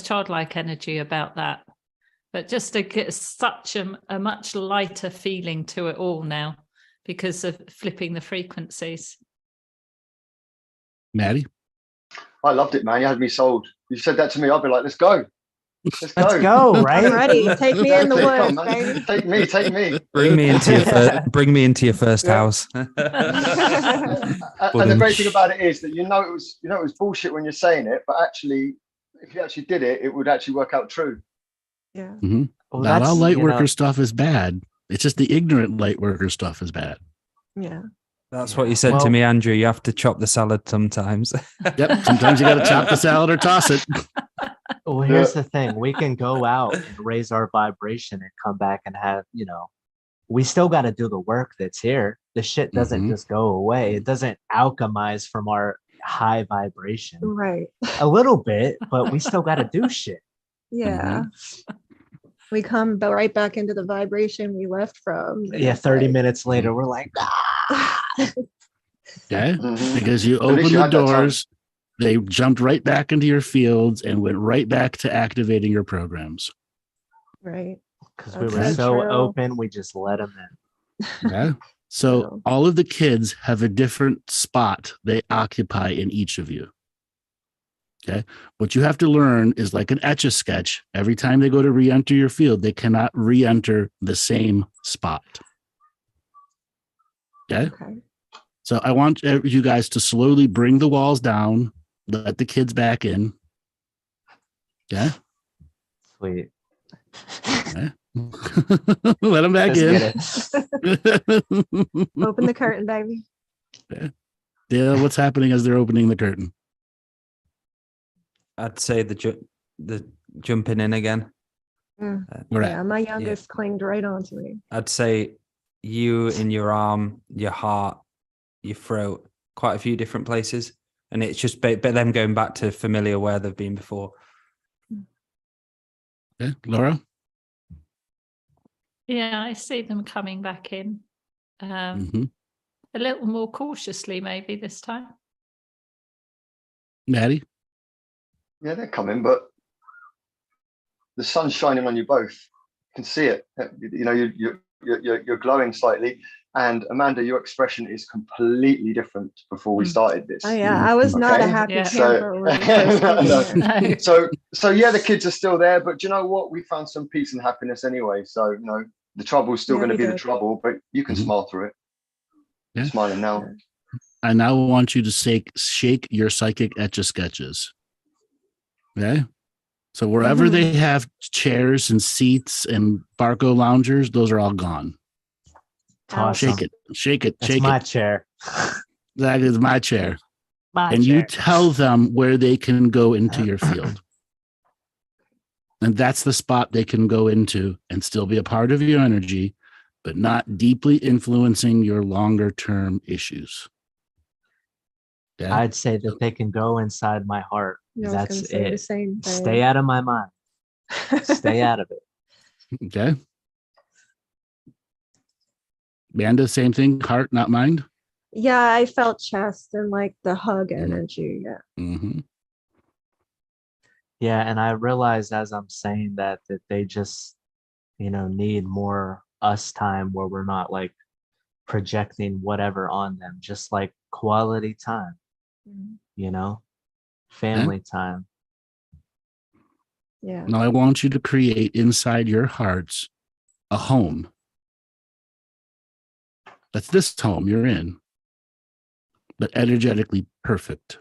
childlike energy about that. But just to get such a much lighter feeling to it all now because of flipping the frequencies. Maddie? I loved it, man. You had me sold. You said that to me, I'd be like, let's go. Let's go, right? I'm ready. Take me in the woods, baby. Take me. Bring me into your first house. And the great thing about it is that it was bullshit when you're saying it, but actually, if you actually did it, it would actually work out true. Yeah. Mm-hmm. Well, not all light worker stuff is bad. It's just the ignorant light worker stuff is bad. Yeah. That's what you said to me, Andrew. You have to chop the salad sometimes. Yep. Sometimes you got to chop the salad or toss it. Well, here's the thing. We can go out and raise our vibration and come back and have, we still got to do the work that's here. The shit doesn't just go away. It doesn't alchemize from our high vibration. Right. A little bit, but we still got to do shit. Yeah. We come right back into the vibration we left from. Yeah, 30 minutes later, we're like, Okay, because you opened the doors, they jumped right back into your fields and went right back to activating your programs. Right. Because we That's were so so true. open, we just let them in. Okay. So Wow. all of the kids have a different spot they occupy in each of you. Okay. What you have to learn is like an Etch-a-Sketch. Every time they go to re-enter your field, they cannot re-enter the same spot. Okay. Okay. So I want you guys to slowly bring the walls down, let the kids back in. Okay. Sweet. Okay. Let them back Let's in. get it. Open the curtain, baby. Dale, what's happening as they're opening the curtain? I'd say the jumping in again. Where Yeah, at? my youngest clinged right onto me. I'd say you in your arm, your heart, your throat, quite a few different places. And it's just but them going back to familiar where they've been before. Okay. Laura? Yeah, I see them coming back in. Mm-hmm. A little more cautiously, maybe this time. Maddie? Yeah, they're coming, but the sun's shining on you both. You can see it. You know, you're glowing slightly. And Amanda, your expression is completely different before we started this. Oh yeah, I was not a Okay. happy Yeah. camper when we first came No. here. So yeah, the kids are still there, but do you know what? We found some peace and happiness anyway. So, you know, the trouble's still Yeah, going to we be the did. trouble, but you can Mhm. smile through it. Yeah. Smiling now. I now want you to shake your psychic Etch-a-Sketches. Okay. So wherever Mhm. they have chairs and seats and Barco loungers, those are all gone. Toss Shake them. it, shake it, That's shake my it. chair. That is my chair. My And you chair. tell them where they can go into your field. And that's the spot they can go into and still be a part of your energy, but not deeply influencing your longer term issues. Yeah. I'd say that they can go inside my heart. I was That's gonna say the it. same thing. Stay out of my mind. Stay out of it. Okay. Amanda, same thing, heart, not mind. Yeah, I felt chest and like the hug energy. Yeah. Mm-hmm. Yeah, and I realized as I'm saying that they just, need more us time where we're not like projecting whatever on them, just like quality time, family time. Yeah. Now I want you to create inside your hearts a home. That's this home you're in, but energetically perfect.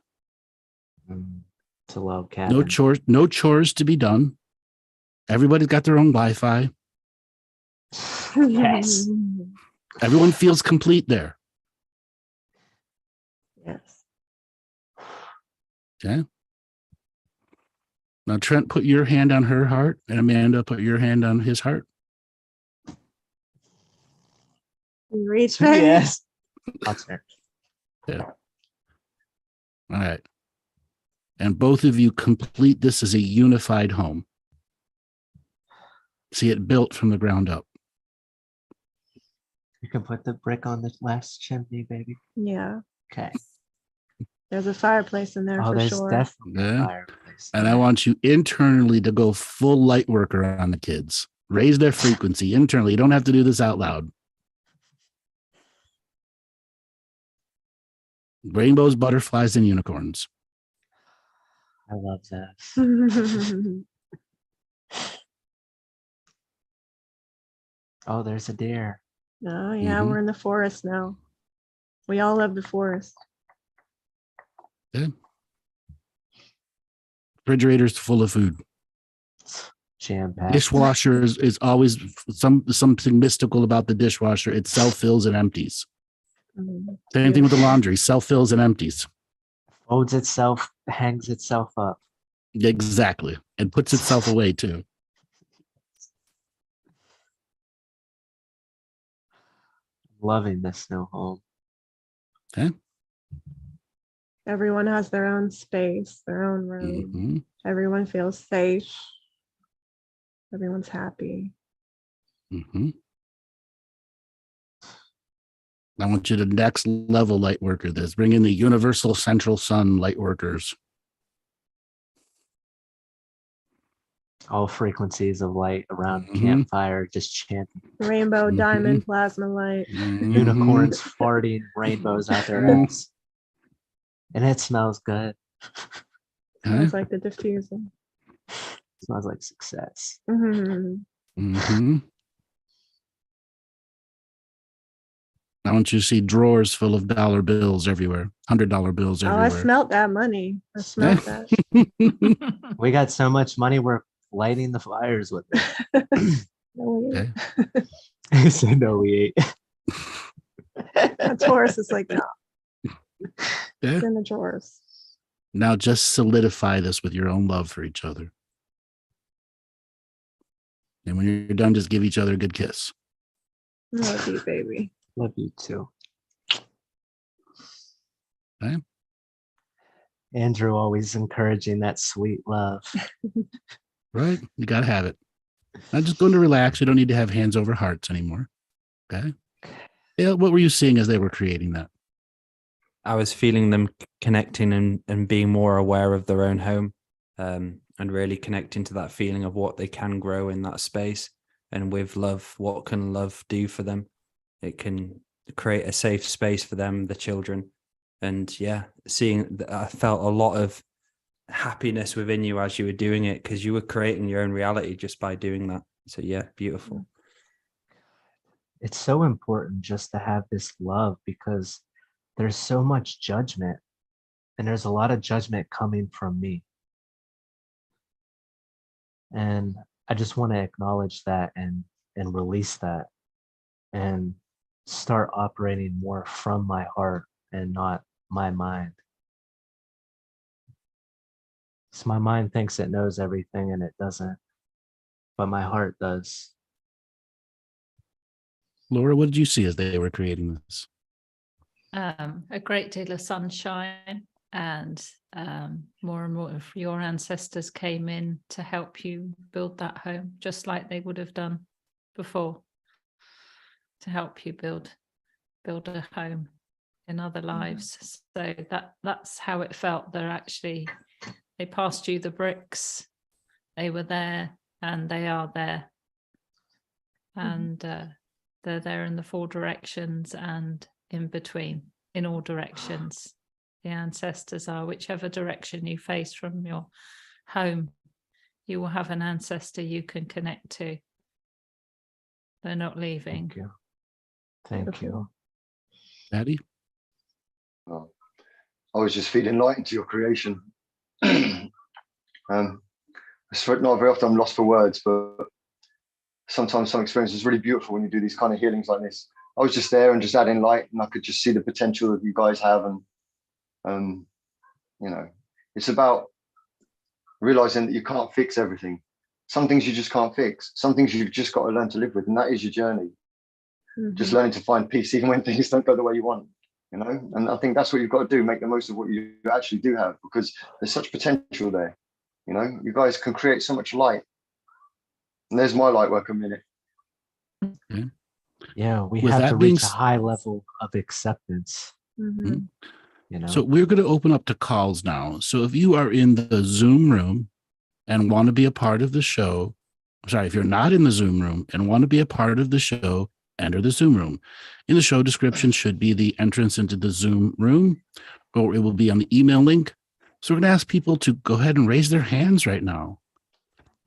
To love cabin. No chores to be done. Everybody's got their own Wi-Fi. Yes. Everyone feels complete there. Yes. Okay. Now, Trent, put your hand on her heart, and Amanda, put your hand on his heart. Reach, baby. Yes. I'll turn. Yeah. All right. And both of you complete this as a unified home. See it built from the ground up. You can put the brick on the last chimney, baby. Yeah. Okay. There's a fireplace in there for there's sure. definitely Yeah. a fireplace. And I want you internally to go full light worker on the kids. Raise their frequency internally. You don't have to do this out loud. Rainbows, butterflies, and unicorns. I love that. Oh, there's a deer. Oh yeah, Mhm. we're in the forest now. We all love the forest. Yeah. Refrigerator's full of food. Jam-packed. Dishwasher is always something mystical about the dishwasher. It self-fills and empties. Same thing with the laundry, self-fills and empties. Folds itself, hangs itself up. Exactly. And puts itself away too. Loving this new home. Okay. Everyone has their own space, their own room. Mm-hmm. Everyone feels safe. Everyone's happy. Mm-hmm. I want you to next level light worker this. Bring in the universal central sun light workers. All frequencies of light around campfire, just chanting. Rainbow, diamond, plasma light. Unicorns farting rainbows out their ass. And it smells good. Smells like the diffuser. Smells like success. I want you to see drawers full of dollar bills everywhere, $100 bills everywhere. Oh, I smelt that money. I smelt that. We got so much money, we're lighting the fires with it. No, Okay. He said, no, we ate. that Taurus is like, no. Okay. It's in the drawers. Now just solidify this with your own love for each other. And when you're done, just give each other a good kiss. Love you, baby. Love you too. Okay. Andrew always encouraging that sweet love. Right? You got to have it. I'm just going to relax. You don't need to have hands over hearts anymore. Okay. Yeah. What were you seeing as they were creating that? I was feeling them connecting and being more aware of their own home, and really connecting to that feeling of what they can grow in that space. And with love, what can love do for them? It can create a safe space for them, the children. And yeah, I felt a lot of happiness within you as you were doing it, because you were creating your own reality just by doing that. So yeah, beautiful. It's so important just to have this love, because there's so much judgment, and there's a lot of judgment coming from me. And I just want to acknowledge that and release that and start operating more from my heart and not my mind. So my mind thinks it knows everything and it doesn't, but my heart does. Laura, what did you see as they were creating this? A great deal of sunshine, and more and more of your ancestors came in to help you build that home, just like they would have done before, to help you build a home in other lives. So that's how it felt. They passed you the bricks. They were there, and they are there, and they're there in the 4 directions and in between, in all directions. The ancestors are, whichever direction you face from your home, you will have an ancestor you can connect to. They're not leaving. Thank you. Thank you. Daddy? I was just feeding light into your creation. Not very often I'm lost for words, but sometimes some experience is really beautiful when you do these kind of healings like this. I was just there and just adding light, and I could just see the potential that you guys have. And it's about realizing that you can't fix everything. Some things you just can't fix. Some things you've just got to learn to live with, and that is your journey. Just learning to find peace even when things don't go the way you want, and I think that's what you've got to do, make the most of what you actually do have, because there's such potential there. You guys can create so much light, and there's my light work a minute. Yeah, we have to reach a high level of acceptance. So we're going to open up to calls now. So if you are in the Zoom room and want to be a part of the show, if you're not in the Zoom room and want to be a part of the show, enter the Zoom room. In the show description should be the entrance into the Zoom room, or it will be on the email link. So we're going to ask people to go ahead and raise their hands right now.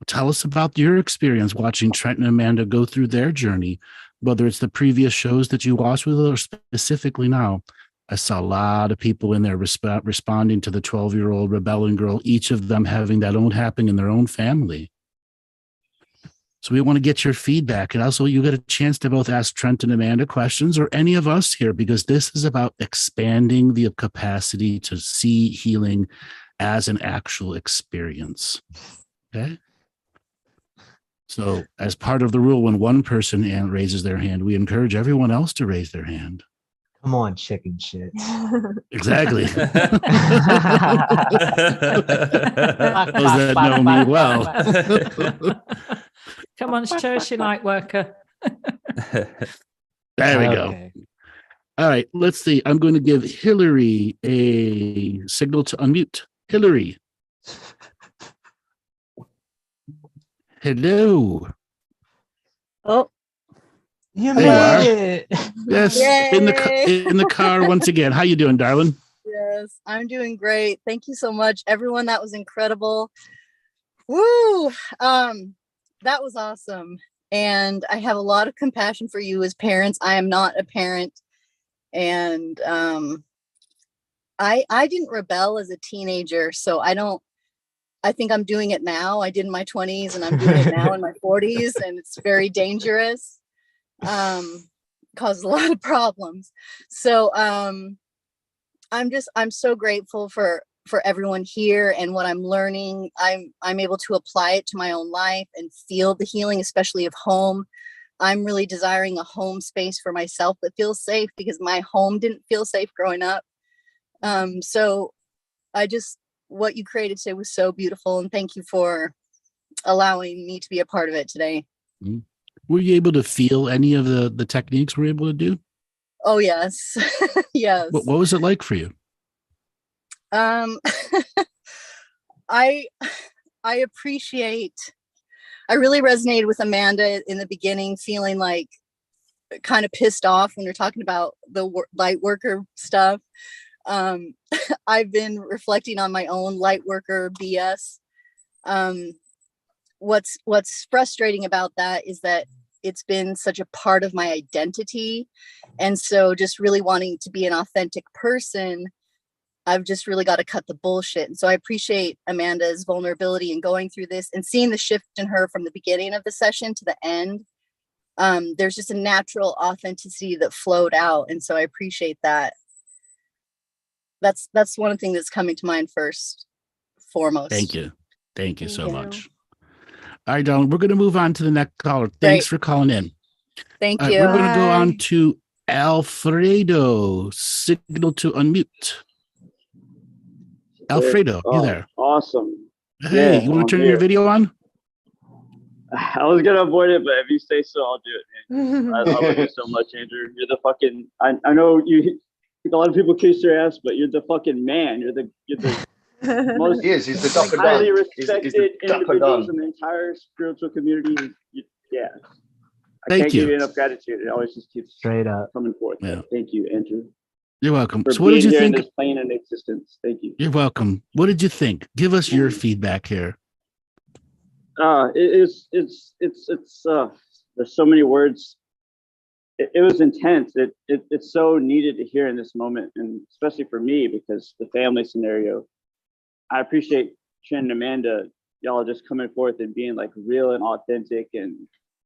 Tell us about your experience watching Trent and Amanda go through their journey, whether it's the previous shows that you watched with or specifically now. I saw a lot of people in there responding to the 12-year-old rebelling girl, each of them having that own happening in their own family. So we want to get your feedback. And also you get a chance to both ask Trent and Amanda questions, or any of us here, because this is about expanding the capacity to see healing as an actual experience. Okay. So as part of the rule, when one person raises their hand, we encourage everyone else to raise their hand. Come on, chicken shit. Exactly. Those that know me well. Come on, show us your light worker. There we go. All right, let's see. I'm going to give Hillary a signal to unmute. Hillary. Hello. Oh, You There you are. made it. Yes, in the car once again. How you doing, darling? yes, I'm doing great. Thank you so much, everyone. That was incredible. Woo! That was awesome. And I have a lot of compassion for you as parents. I am not a parent, and I didn't rebel as a teenager, so I think I'm doing it now. I did in my 20s, and I'm doing it now in my 40s, and it's very dangerous. Caused a lot of problems. So I'm so grateful for everyone here and what I'm learning. I'm able to apply it to my own life and feel the healing, especially of home. I'm really desiring a home space for myself that feels safe, because my home didn't feel safe growing up. So what you created today was so beautiful, and thank you for allowing me to be a part of it today. Were you able to feel any of the techniques we're able to do? Oh yes. Yes. What was it like for you? I appreciate, I really resonated with Amanda in the beginning, feeling like kind of pissed off when you're talking about the light worker stuff. I've been reflecting on my own light worker BS. What's frustrating about that is that it's been such a part of my identity. And so just really wanting to be an authentic person, I've just really got to cut the bullshit. And so I appreciate Amanda's vulnerability in going through this and seeing the shift in her from the beginning of the session to the end. There's just a natural authenticity that flowed out. And so I appreciate that. That's one thing that's coming to mind foremost. Thank you. Thank you so much. All right, darling, we're going to move on to the next caller. Thanks for calling in. Thank you. We're going to go on to Alfredo. Signal to unmute. Alfredo, you there? Awesome. Hey, you want to turn your video on? I was going to avoid it, but if you say so, I'll do it, man. I love you so much, Andrew. You're the fucking, I know you, a lot of people kiss your ass, but you're the fucking man. You're the most he's the highly respected individuals in the entire spiritual community. Yeah. I can't give you enough gratitude. It always just keeps straight up coming forth. Yeah. Thank you, Andrew. You're welcome. For so what did you think? This plane in existence. Thank you. You're welcome. What did you think? Give us your feedback here. It's there's so many words. It was intense. It's so needed to hear in this moment, and especially for me, because the family scenario. I appreciate Trent and Amanda, y'all just coming forth and being like real and authentic, and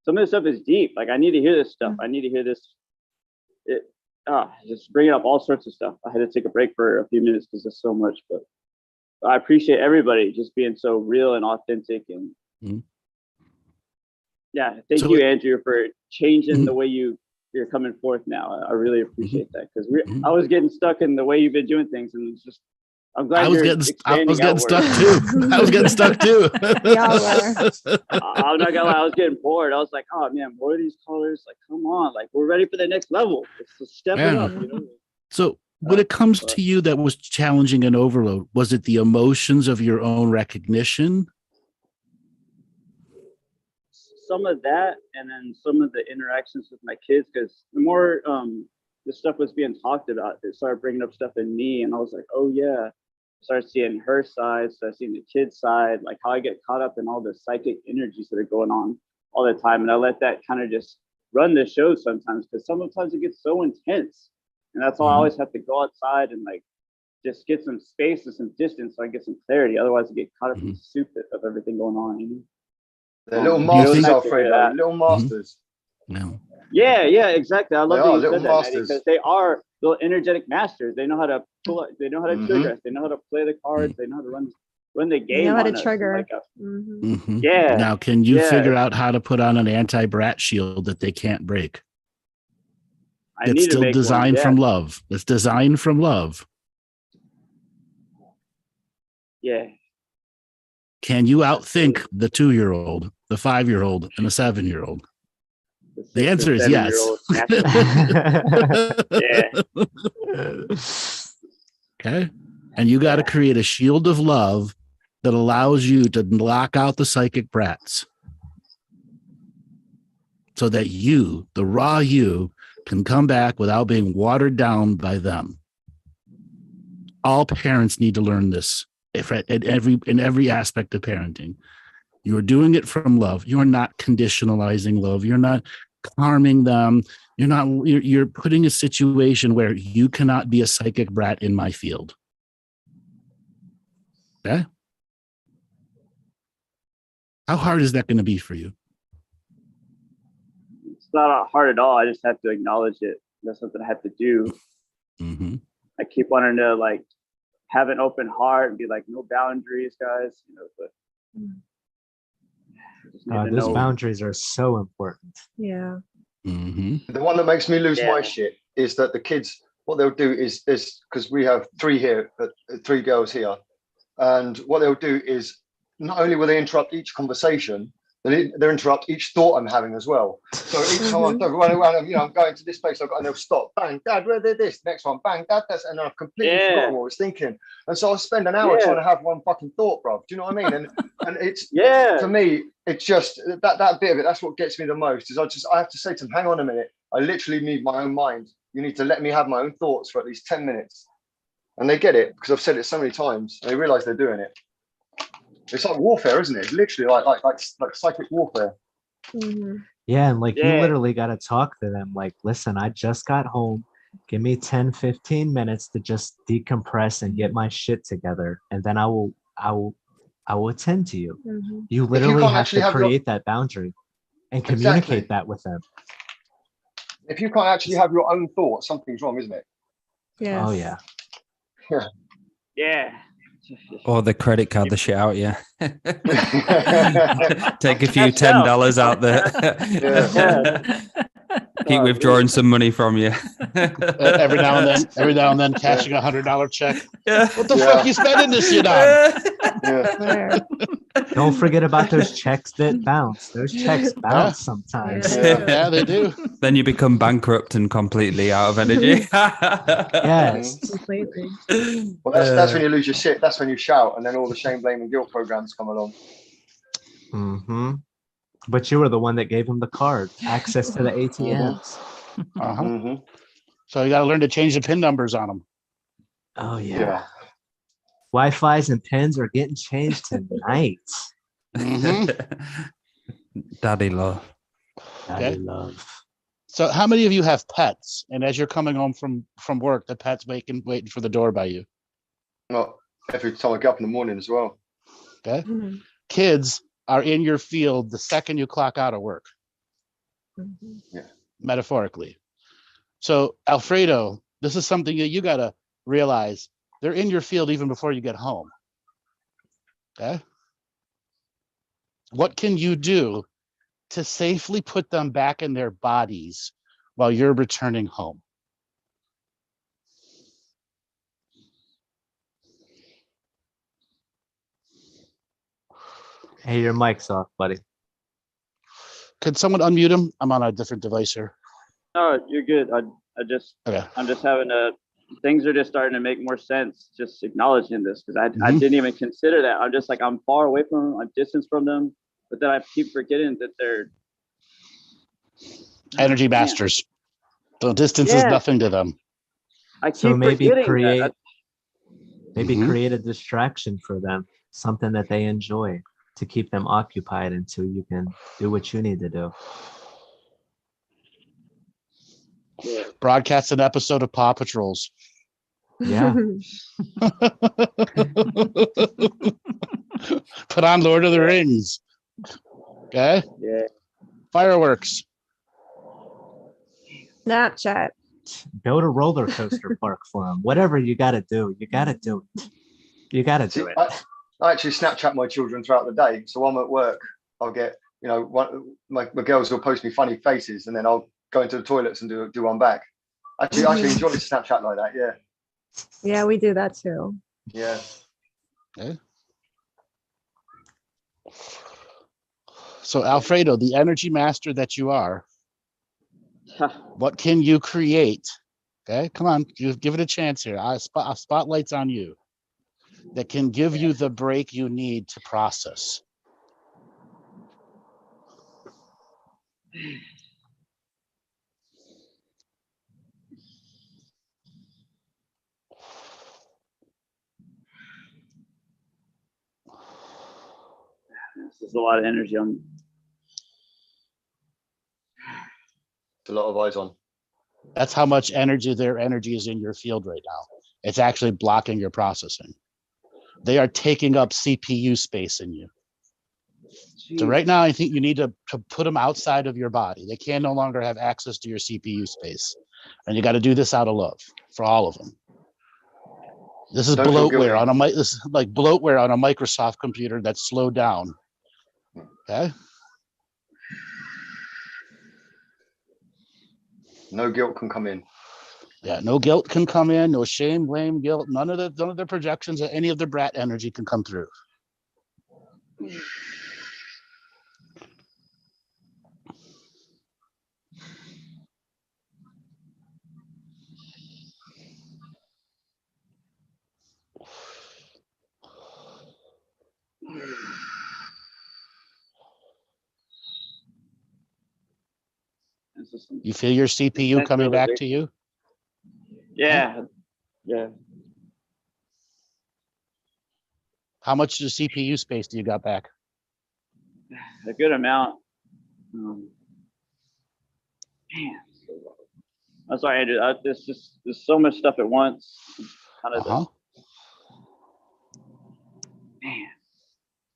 some of this stuff is deep. Like I need to hear this stuff. I need to hear this. Just bringing up all sorts of stuff. I had to take a break for a few minutes because there's so much, but I appreciate everybody just being so real and authentic. And yeah, thank you, Andrew, for changing the way you're coming forth now. I really appreciate that, because I was getting stuck in the way you've been doing things, and it's just I'm glad I was getting stuck too. I was getting stuck too. I'm not gonna lie, I was getting bored. I was like, oh man, more of these callers. Like, come on, like we're ready for the next level. Let's step it up. You know? So when it comes to you, that was challenging and overload. Was it the emotions of your own recognition? Some of that, and then some of the interactions with my kids, because the more this stuff was being talked about, it started bringing up stuff in me, and I was like, oh yeah. Started seeing her side, started seeing the kid's side, like how I get caught up in all the psychic energies that are going on all the time. And I let that kind of just run the show sometimes, because sometimes it gets so intense. And that's why I always have to go outside and like just get some space and some distance so I get some clarity. Otherwise I get caught up in the soup of everything going on. You know? The little masters, Alfredo. Little masters. No. Yeah, exactly. I love that you said that, Maddie, because they are little energetic masters. They know how to pull it. They know how to trigger us. They know how to play the cards. They know how to run the game. They know how to us. trigger. Like yeah. Now, can you figure out how to put on an anti-brat shield that they can't break? It's still designed from love. It's designed from love. Yeah. Can you outthink the 2-year-old, the 5-year-old, and the 7-year-old? The answer is yes. Okay. And you got to create a shield of love that allows you to knock out the psychic brats. so that you, the raw you, can come back without being watered down by them. All parents need to learn this in every aspect of parenting. You're doing it from love. You're not conditionalizing love. You're not harming them. You're putting a situation where you cannot be a psychic brat in my field. Okay? How hard is that going to be for you? It's not hard at all. I just have to acknowledge it. That's something I have to do. Mm-hmm. I keep wanting to like have an open heart and be like, no boundaries, guys. But those boundaries are so important. Yeah. Mm-hmm. The one that makes me lose my shit is that the kids, what they'll do is this, because we have three girls here, and what they'll do is not only will they interrupt each conversation, they interrupt each thought I'm having as well. So each time I'm running around, I'm going to this place, and they'll stop, bang, Dad, where did this? Next one, bang, Dad, that's, and I've completely forgotten what I was thinking. And so I'll spend an hour trying to have one fucking thought, bro. Do you know what I mean? And it's, for me, it's just that bit of it, that's what gets me the most, is I have to say to them, hang on a minute, I literally need my own mind. You need to let me have my own thoughts for at least 10 minutes. And they get it, because I've said it so many times, and they realize they're doing it. It's like warfare, isn't it? It's literally like psychic warfare. Mm-hmm. Yeah, and you literally got to talk to them. Like, listen, I just got home. Give me 10, 15 minutes to just decompress and get my shit together, and then I will attend to you. Mm-hmm. You literally have to create that boundary and communicate that with them. If you can't actually have your own thoughts, something's wrong, isn't it? Yeah. Oh yeah. Yeah. Or the credit card the shit out, yeah. Take a few $10 out there. Keep withdrawing some money from you. every now and then cashing $100 check. Yeah. What the fuck you spending this shit on? Don't forget about those checks that bounce. Those checks bounce sometimes. Yeah, they do. Then you become bankrupt and completely out of energy. Yes. Completely. Well, that's when you lose your shit. That's when you shout, and then all the shame, blame, and guilt programs come along. Mm-hmm. But you were the one that gave him the card, access to the ATMs. Uh-huh. Mm-hmm. So you got to learn to change the PIN numbers on them. Oh, yeah. Wi-Fi's and pins are getting changed tonight. Mm-hmm. Daddy love. Daddy love. So how many of you have pets? And as you're coming home from work, the pet's waiting for the door by you? Well, every time I get up in the morning as well. Okay. Mm-hmm. Kids are in your field the second you clock out of work. Mm-hmm. Yeah. Metaphorically. So Alfredo, this is something that you got to realize. They're in your field even before you get home. Okay. What can you do to safely put them back in their bodies while you're returning home? Hey, your mic's off, buddy. Could someone unmute him? I'm on a different device here. No, you're good. I'm just having things are just starting to make more sense, just acknowledging this, because I didn't even consider that. I'm just like, I'm far away from them, I'm distant from them, but then I keep forgetting that they're energy masters. So distance is nothing to them. I keep forgetting that. Maybe create a distraction for them, something that they enjoy to keep them occupied until you can do what you need to do. Yeah. Broadcast an episode of Paw Patrols. Yeah. Put on Lord of the Rings. Okay. Yeah. Fireworks. Snapchat. Build a roller coaster park for them. Whatever you got to do, you got to do it. You got to do it. I actually Snapchat my children throughout the day. So when I'm at work, I'll get, my girls will post me funny faces, and then I'll go into the toilets and do one back. I actually enjoy Snapchat like that. Yeah. Yeah, we do that too. Yeah. Okay. So Alfredo, the energy master that you are, what can you create? Okay, come on, give it a chance here. Spotlight's on you. That can give you the break you need to process. There's a lot of energy on. A lot of eyes on. That's how much energy their energy is in your field right now. It's actually blocking your processing. They are taking up CPU space in you. Jeez. So right now, I think you need to put them outside of your body. They can no longer have access to your CPU space. And you got to do this out of love for all of them. This is bloatware on this is like bloatware on a Microsoft computer that's slowed down. Okay. No guilt can come in. Yeah, no guilt can come in, no shame, blame, guilt. None of the projections of any of the brat energy can come through. You feel your CPU coming back to you? Yeah. Yeah. How much CPU space do you got back? A good amount. Man. I'm sorry, Andrew. There's so much stuff at once. Kind of man.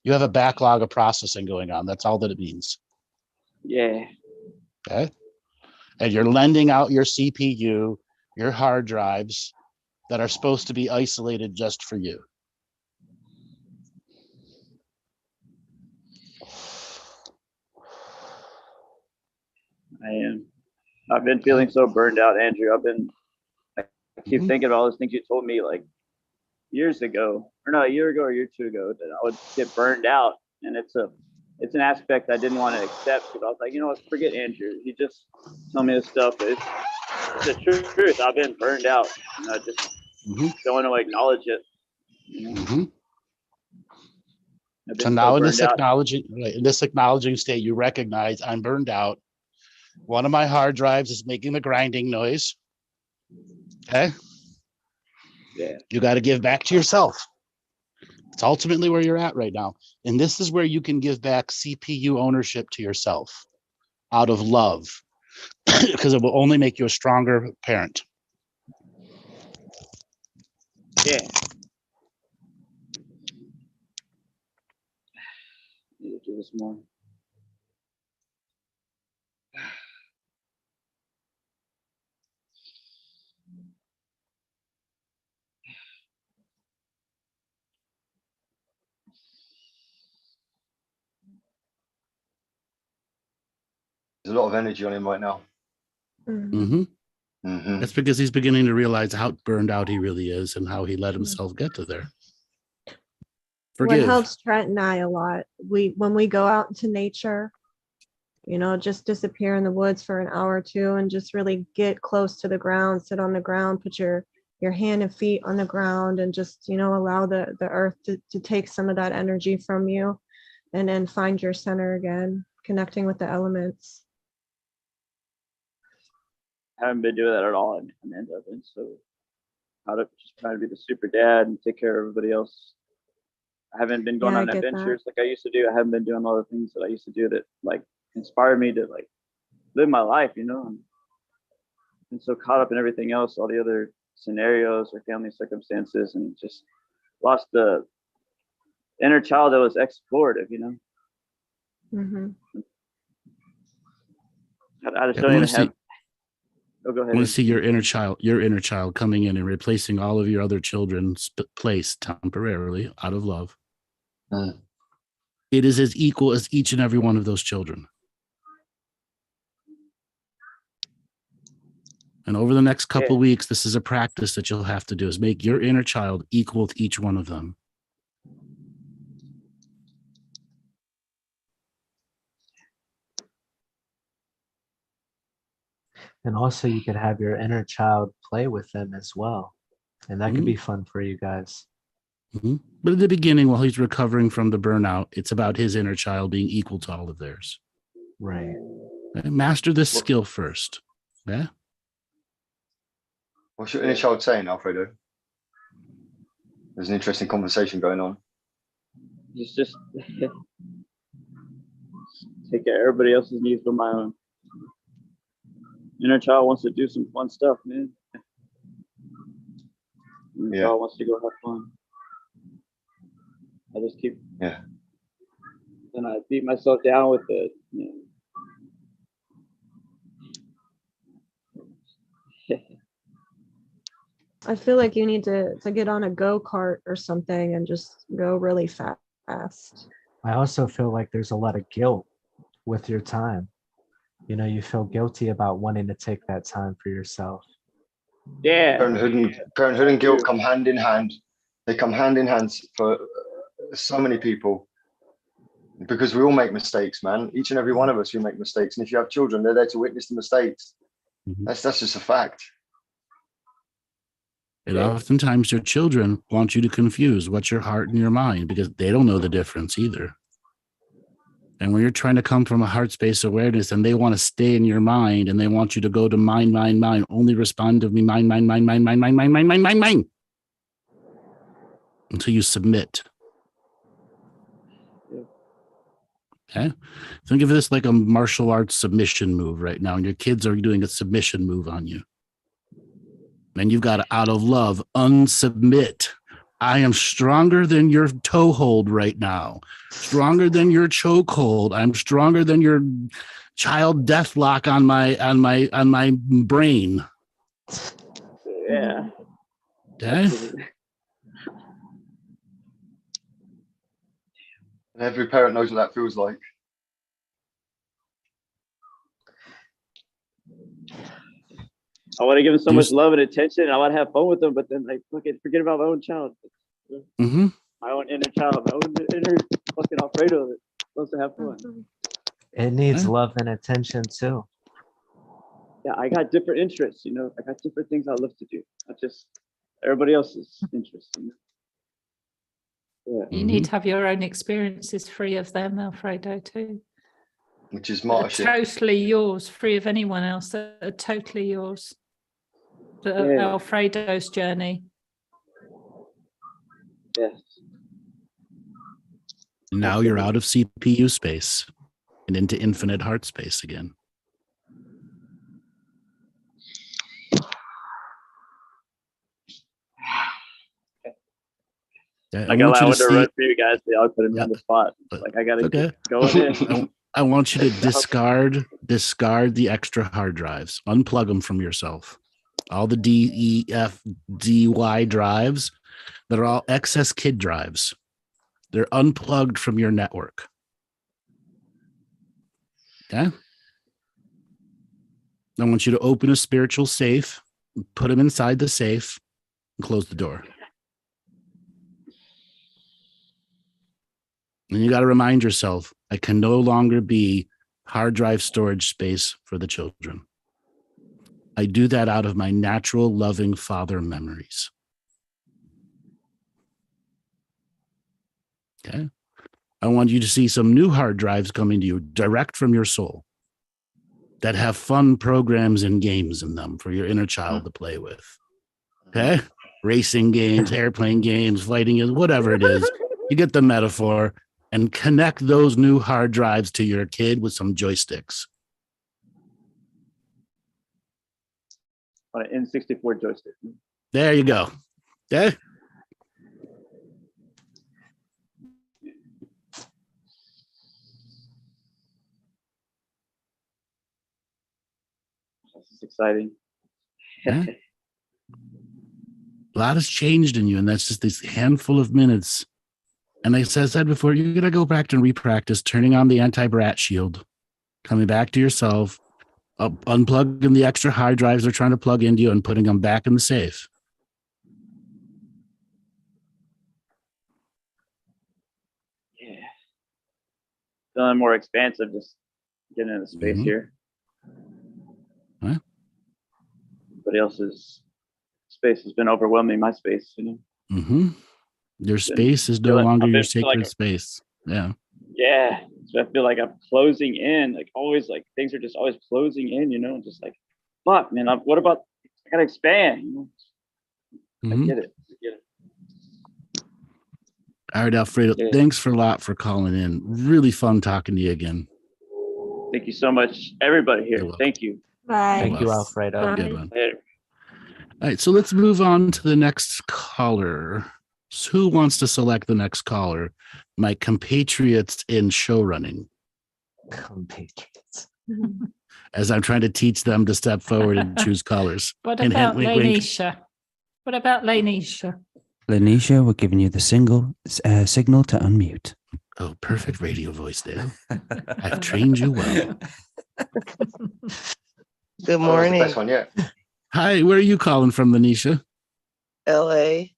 You have a backlog of processing going on. That's all that it means. Yeah. Okay. And you're lending out your CPU, your hard drives that are supposed to be isolated just for you. I am. I've been feeling so burned out, Andrew. I keep thinking about all those things you told me like years ago, or no, a year ago or a year or two ago, that I would get burned out. And it's an aspect I didn't want to accept, because I was like, you know what, forget Andrew. He just told me this stuff. It's the truth. I've been burned out, and I just don't want to acknowledge it. You know? So now in this acknowledging state, you recognize I'm burned out. One of my hard drives is making the grinding noise. Okay. Yeah. You got to give back to yourself. It's ultimately where you're at right now. And this is where you can give back CPU ownership to yourself out of love, because it will only make you a stronger parent. Yeah. Need to do this more. There's a lot of energy on him right now. That's because he's beginning to realize how burned out he really is and how he let himself get to there. Forgive. What helps Trent and I a lot, when we go out into nature, just disappear in the woods for an hour or two and just really get close to the ground, sit on the ground, put your hand and feet on the ground, and just, allow the earth to take some of that energy from you, and then find your center again, connecting with the elements. I haven't been doing that at all. Amanda, I've been so out of just trying to be the super dad and take care of everybody else. I haven't been going on adventures like I used to do. I haven't been doing all the things that I used to do that like inspired me to like live my life, and been so caught up in everything else, all the other scenarios or family circumstances, and just lost the inner child that was explorative, I just don't even have. Oh, go ahead. I want to see your inner child coming in and replacing all of your other children's place temporarily out of love. It is as equal as each and every one of those children. And over the next couple of weeks, this is a practice that you'll have to do, is make your inner child equal to each one of them. And also you could have your inner child play with them as well. And that could be fun for you guys. But at the beginning, while he's recovering from the burnout, it's about his inner child being equal to all of theirs. Right. Okay? Master this skill first. Yeah. What's your inner child saying, Alfredo? There's an interesting conversation going on. He's just take care of everybody else's needs but my own. Inner child wants to do some fun stuff, man. Inner child wants to go have fun. I just keep and I beat myself down with it. I feel like you need to get on a go-kart or something and just go really fast. I also feel like there's a lot of guilt with your time. You know, you feel guilty about wanting to take that time for yourself. Yeah. Parenthood and guilt come hand in hand. They come hand in hand for so many people, because we all make mistakes, man. Each and every one of us, we make mistakes. And if you have children, they're there to witness the mistakes. That's just a fact. And oftentimes your children want you to confuse what's your heart and your mind, because they don't know the difference either. And when you're trying to come from a heart space awareness and they want to stay in your mind and they want you to go to mind, only respond to me, mind, until you submit. Okay. Think of this like a martial arts submission move right now, and your kids are doing a submission move on you. And you've got to, out of love, unsubmit. I am stronger than your toehold right now, stronger than your chokehold. I'm stronger than your child death lock on my brain. Yeah. Okay. Every parent knows what that feels like. I want to give them so much love and attention, and I want to have fun with them, but then like forget about my own child. My own inner child, my own inner fucking Alfredo that wants to have fun. It needs love and attention too. Yeah, I got different interests, you know. I got different things I love to do, not just everybody else's interests. You know? You need to have your own experiences free of them, Alfredo, too. Which is martyrdom. Totally yours, free of anyone else. That are totally yours. Alfredo's journey. Yes. Now you're out of CPU space and into infinite heart space again. I got to run for you guys. I'll put him on the spot. Like I got to go in. I want you to discard the extra hard drives. Unplug them from yourself. All the D, E, F, D, Y drives that are all excess kid drives. They're unplugged from your network. Okay? I want you to open a spiritual safe, put them inside the safe, and close the door. And you got to remind yourself, I can no longer be hard drive storage space for the children. I do that out of my natural, loving father memories. Okay. I want you to see some new hard drives coming to you direct from your soul that have fun programs and games in them for your inner child to play with. Okay. Racing games, airplane games, fighting games, whatever it is. You get the metaphor. And connect those new hard drives to your kid with some joysticks. On an N64 joystick. There you go. Okay. This is exciting. Yeah. A lot has changed in you, and that's just this handful of minutes. And like I said before, you're going to go back and repractice turning on the anti-brat shield, coming back to yourself, unplugging the extra hard drives they're trying to plug into you and putting them back in the safe. Yeah. Feeling more expansive, just getting into space here. Huh? Everybody else's space has been overwhelming my space, you know. Your space is no longer your sacred space. Yeah. Yeah. So I feel like I'm closing in, like always, like things are just always closing in, you know, just like, fuck, man, what about, I gotta expand, you know? I get it. All right, Alfredo, thanks for a lot for calling in. Really fun talking to you again. Thank you so much, everybody here. Thank you. Bye. Thank you, Alfredo. Have a good one. Later. All right, so let's move on to the next caller. So who wants to select the next caller? My compatriots in show running. Compatriots. As I'm trying to teach them to step forward and choose colors. What Hint, about hint, wink, wink. Lanisha? What about Lanisha? Lanisha, we're giving you the signal to unmute. Oh, perfect radio voice there. I've trained you well. Good Oh, morning. that's the best one yet. Hi, where are you calling from, Lanisha? LA.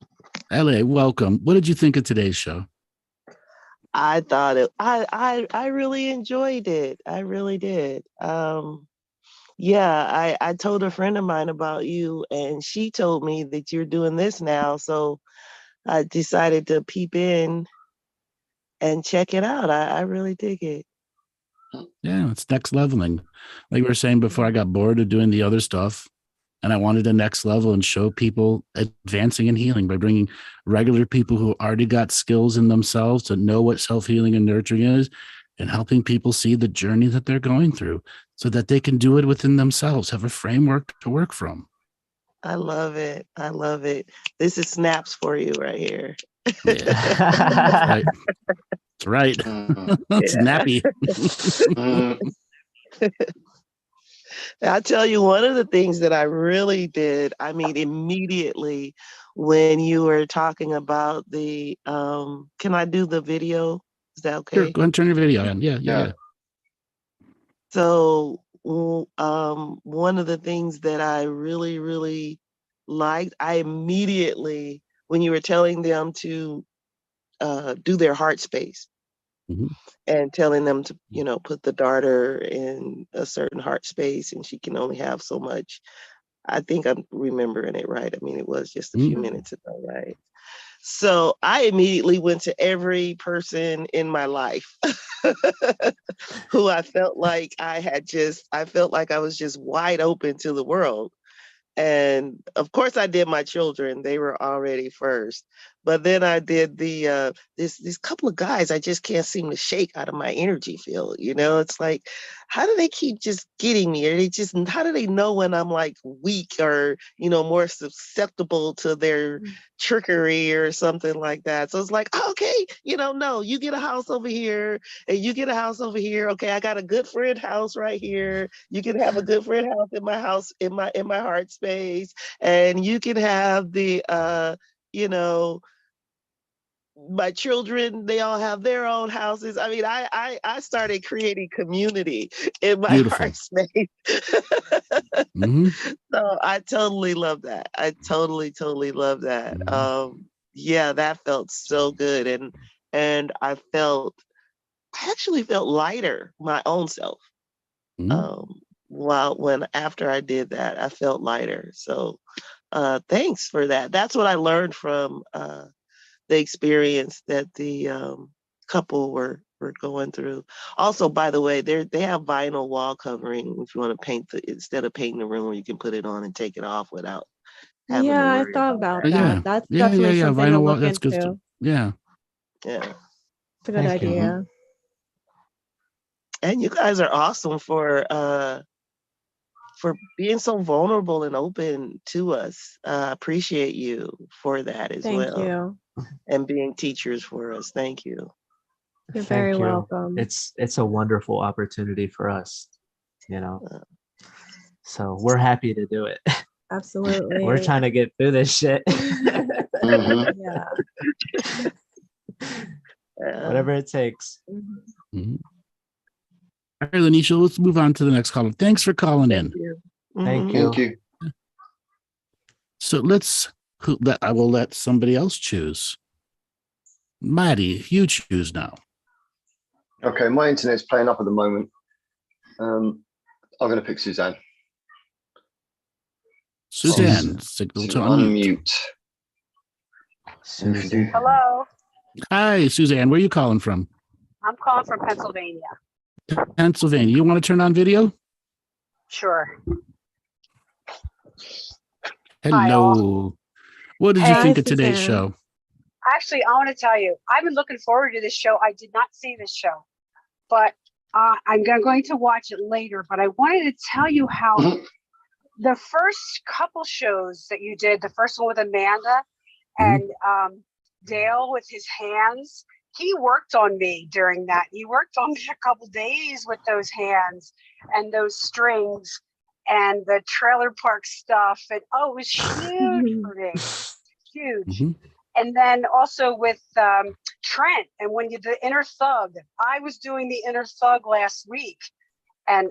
LA, welcome. What did you think of today's show? I thought I really enjoyed it. I really did. Yeah, I told a friend of mine about you and she told me that you're doing this now. So I decided to peep in and check it out. I really dig it. Yeah, it's next leveling. Like we were saying before, I got bored of doing the other stuff and I wanted the next level and show people advancing and healing by bringing regular people who already got skills in themselves to know what self-healing and nurturing is and helping people see the journey that they're going through so that they can do it within themselves, have a framework to work from. I love it. I love it. This is snaps for you right here. Yeah. That's right. That's right. It's nappy. I'll tell you one of the things that I really did, I mean, immediately when you were talking about the, can I do the video? Is that okay? Sure, go ahead and turn your video on. Yeah. So one of the things that I really, really liked, I immediately, when you were telling them to do their heart space, and telling them to, put the daughter in a certain heart space and she can only have so much. I think I'm remembering it right. I mean, it was just a few minutes ago, right? So I immediately went to every person in my life who I felt like I felt like I was just wide open to the world. And of course I did my children, they were already first. But then I did the this couple of guys I just can't seem to shake out of my energy field. It's like, how do they keep just getting me? Or how do they know when I'm like weak or, more susceptible to their trickery or something like that? So it's like, okay, no, you get a house over here and you get a house over here. Okay, I got a good friend house right here. You can have a good friend house in my house, in my heart space. And you can have the my children, they all have their own houses. I mean, I started creating community in my heart space. So I totally love that. I totally love that. Yeah, that felt so good. And I actually felt lighter, my own self. After I did that, I felt lighter. So thanks for that. That's what I learned from the experience that the couple were going through. Also, by the way, they have vinyl wall covering if you want to paint instead of painting the room, you can put it on and take it off without having to worry I thought about that. Yeah. That's definitely something to look That's into. good. Yeah. It's a good idea. And you guys are awesome for being so vulnerable and open to us. Appreciate you for that as well. Thank you. And being teachers for us. Thank you. You're very welcome. It's a wonderful opportunity for us, So we're happy to do it. Absolutely. We're trying to get through this shit. Yeah. Whatever it takes. All right, Lanisha, let's move on to the next caller. Thanks for calling in. Thank you. So I will let somebody else choose. Maddie, you choose now. Okay, my internet's playing up at the moment. I'm going to pick Suzanne. Suzanne, signal to unmute. Hello. Hi, Suzanne. Where are you calling from? I'm calling from Pennsylvania. Pennsylvania. You want to turn on video? Sure. Hello. What did you think of today's show? Actually, I want to tell you, I've been looking forward to this show. I did not see this show, but I'm going to watch it later, but I wanted to tell you how the first couple shows that you did, the first one with Amanda and Dale with his hands, he worked on me during that. He worked on me a couple days with those hands and those strings and the trailer park stuff. And it was huge for me, huge. And then also with Trent, and when you the Inner Thug, I was doing the Inner Thug last week. And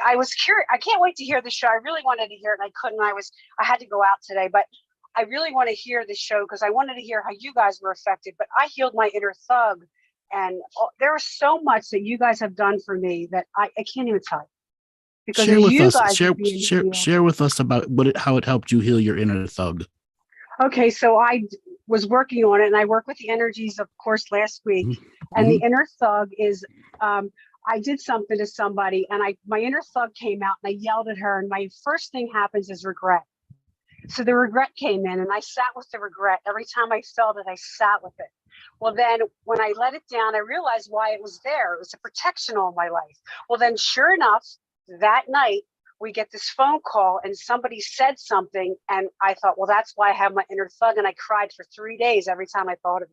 I was curious, I can't wait to hear the show. I really wanted to hear it, and I couldn't. I had to go out today, but I really want to hear the show because I wanted to hear how you guys were affected. But I healed my inner thug, and there was so much that you guys have done for me that I can't even tell you. Because share with you us, guys share with us about how it helped you heal your inner thug. Okay, so I was working on it, and I worked with the energies, of course, last week. And the inner thug is, I did something to somebody, and my inner thug came out, and I yelled at her, and my first thing happens is regret. So the regret came in, and I sat with the regret. Every time I felt it, I sat with it. Well, then when I let it down, I realized why it was there. It was a protection all my life. Well, then sure enough, that night, we get this phone call and somebody said something. And I thought, well, that's why I have my inner thug. And I cried for 3 days every time I thought of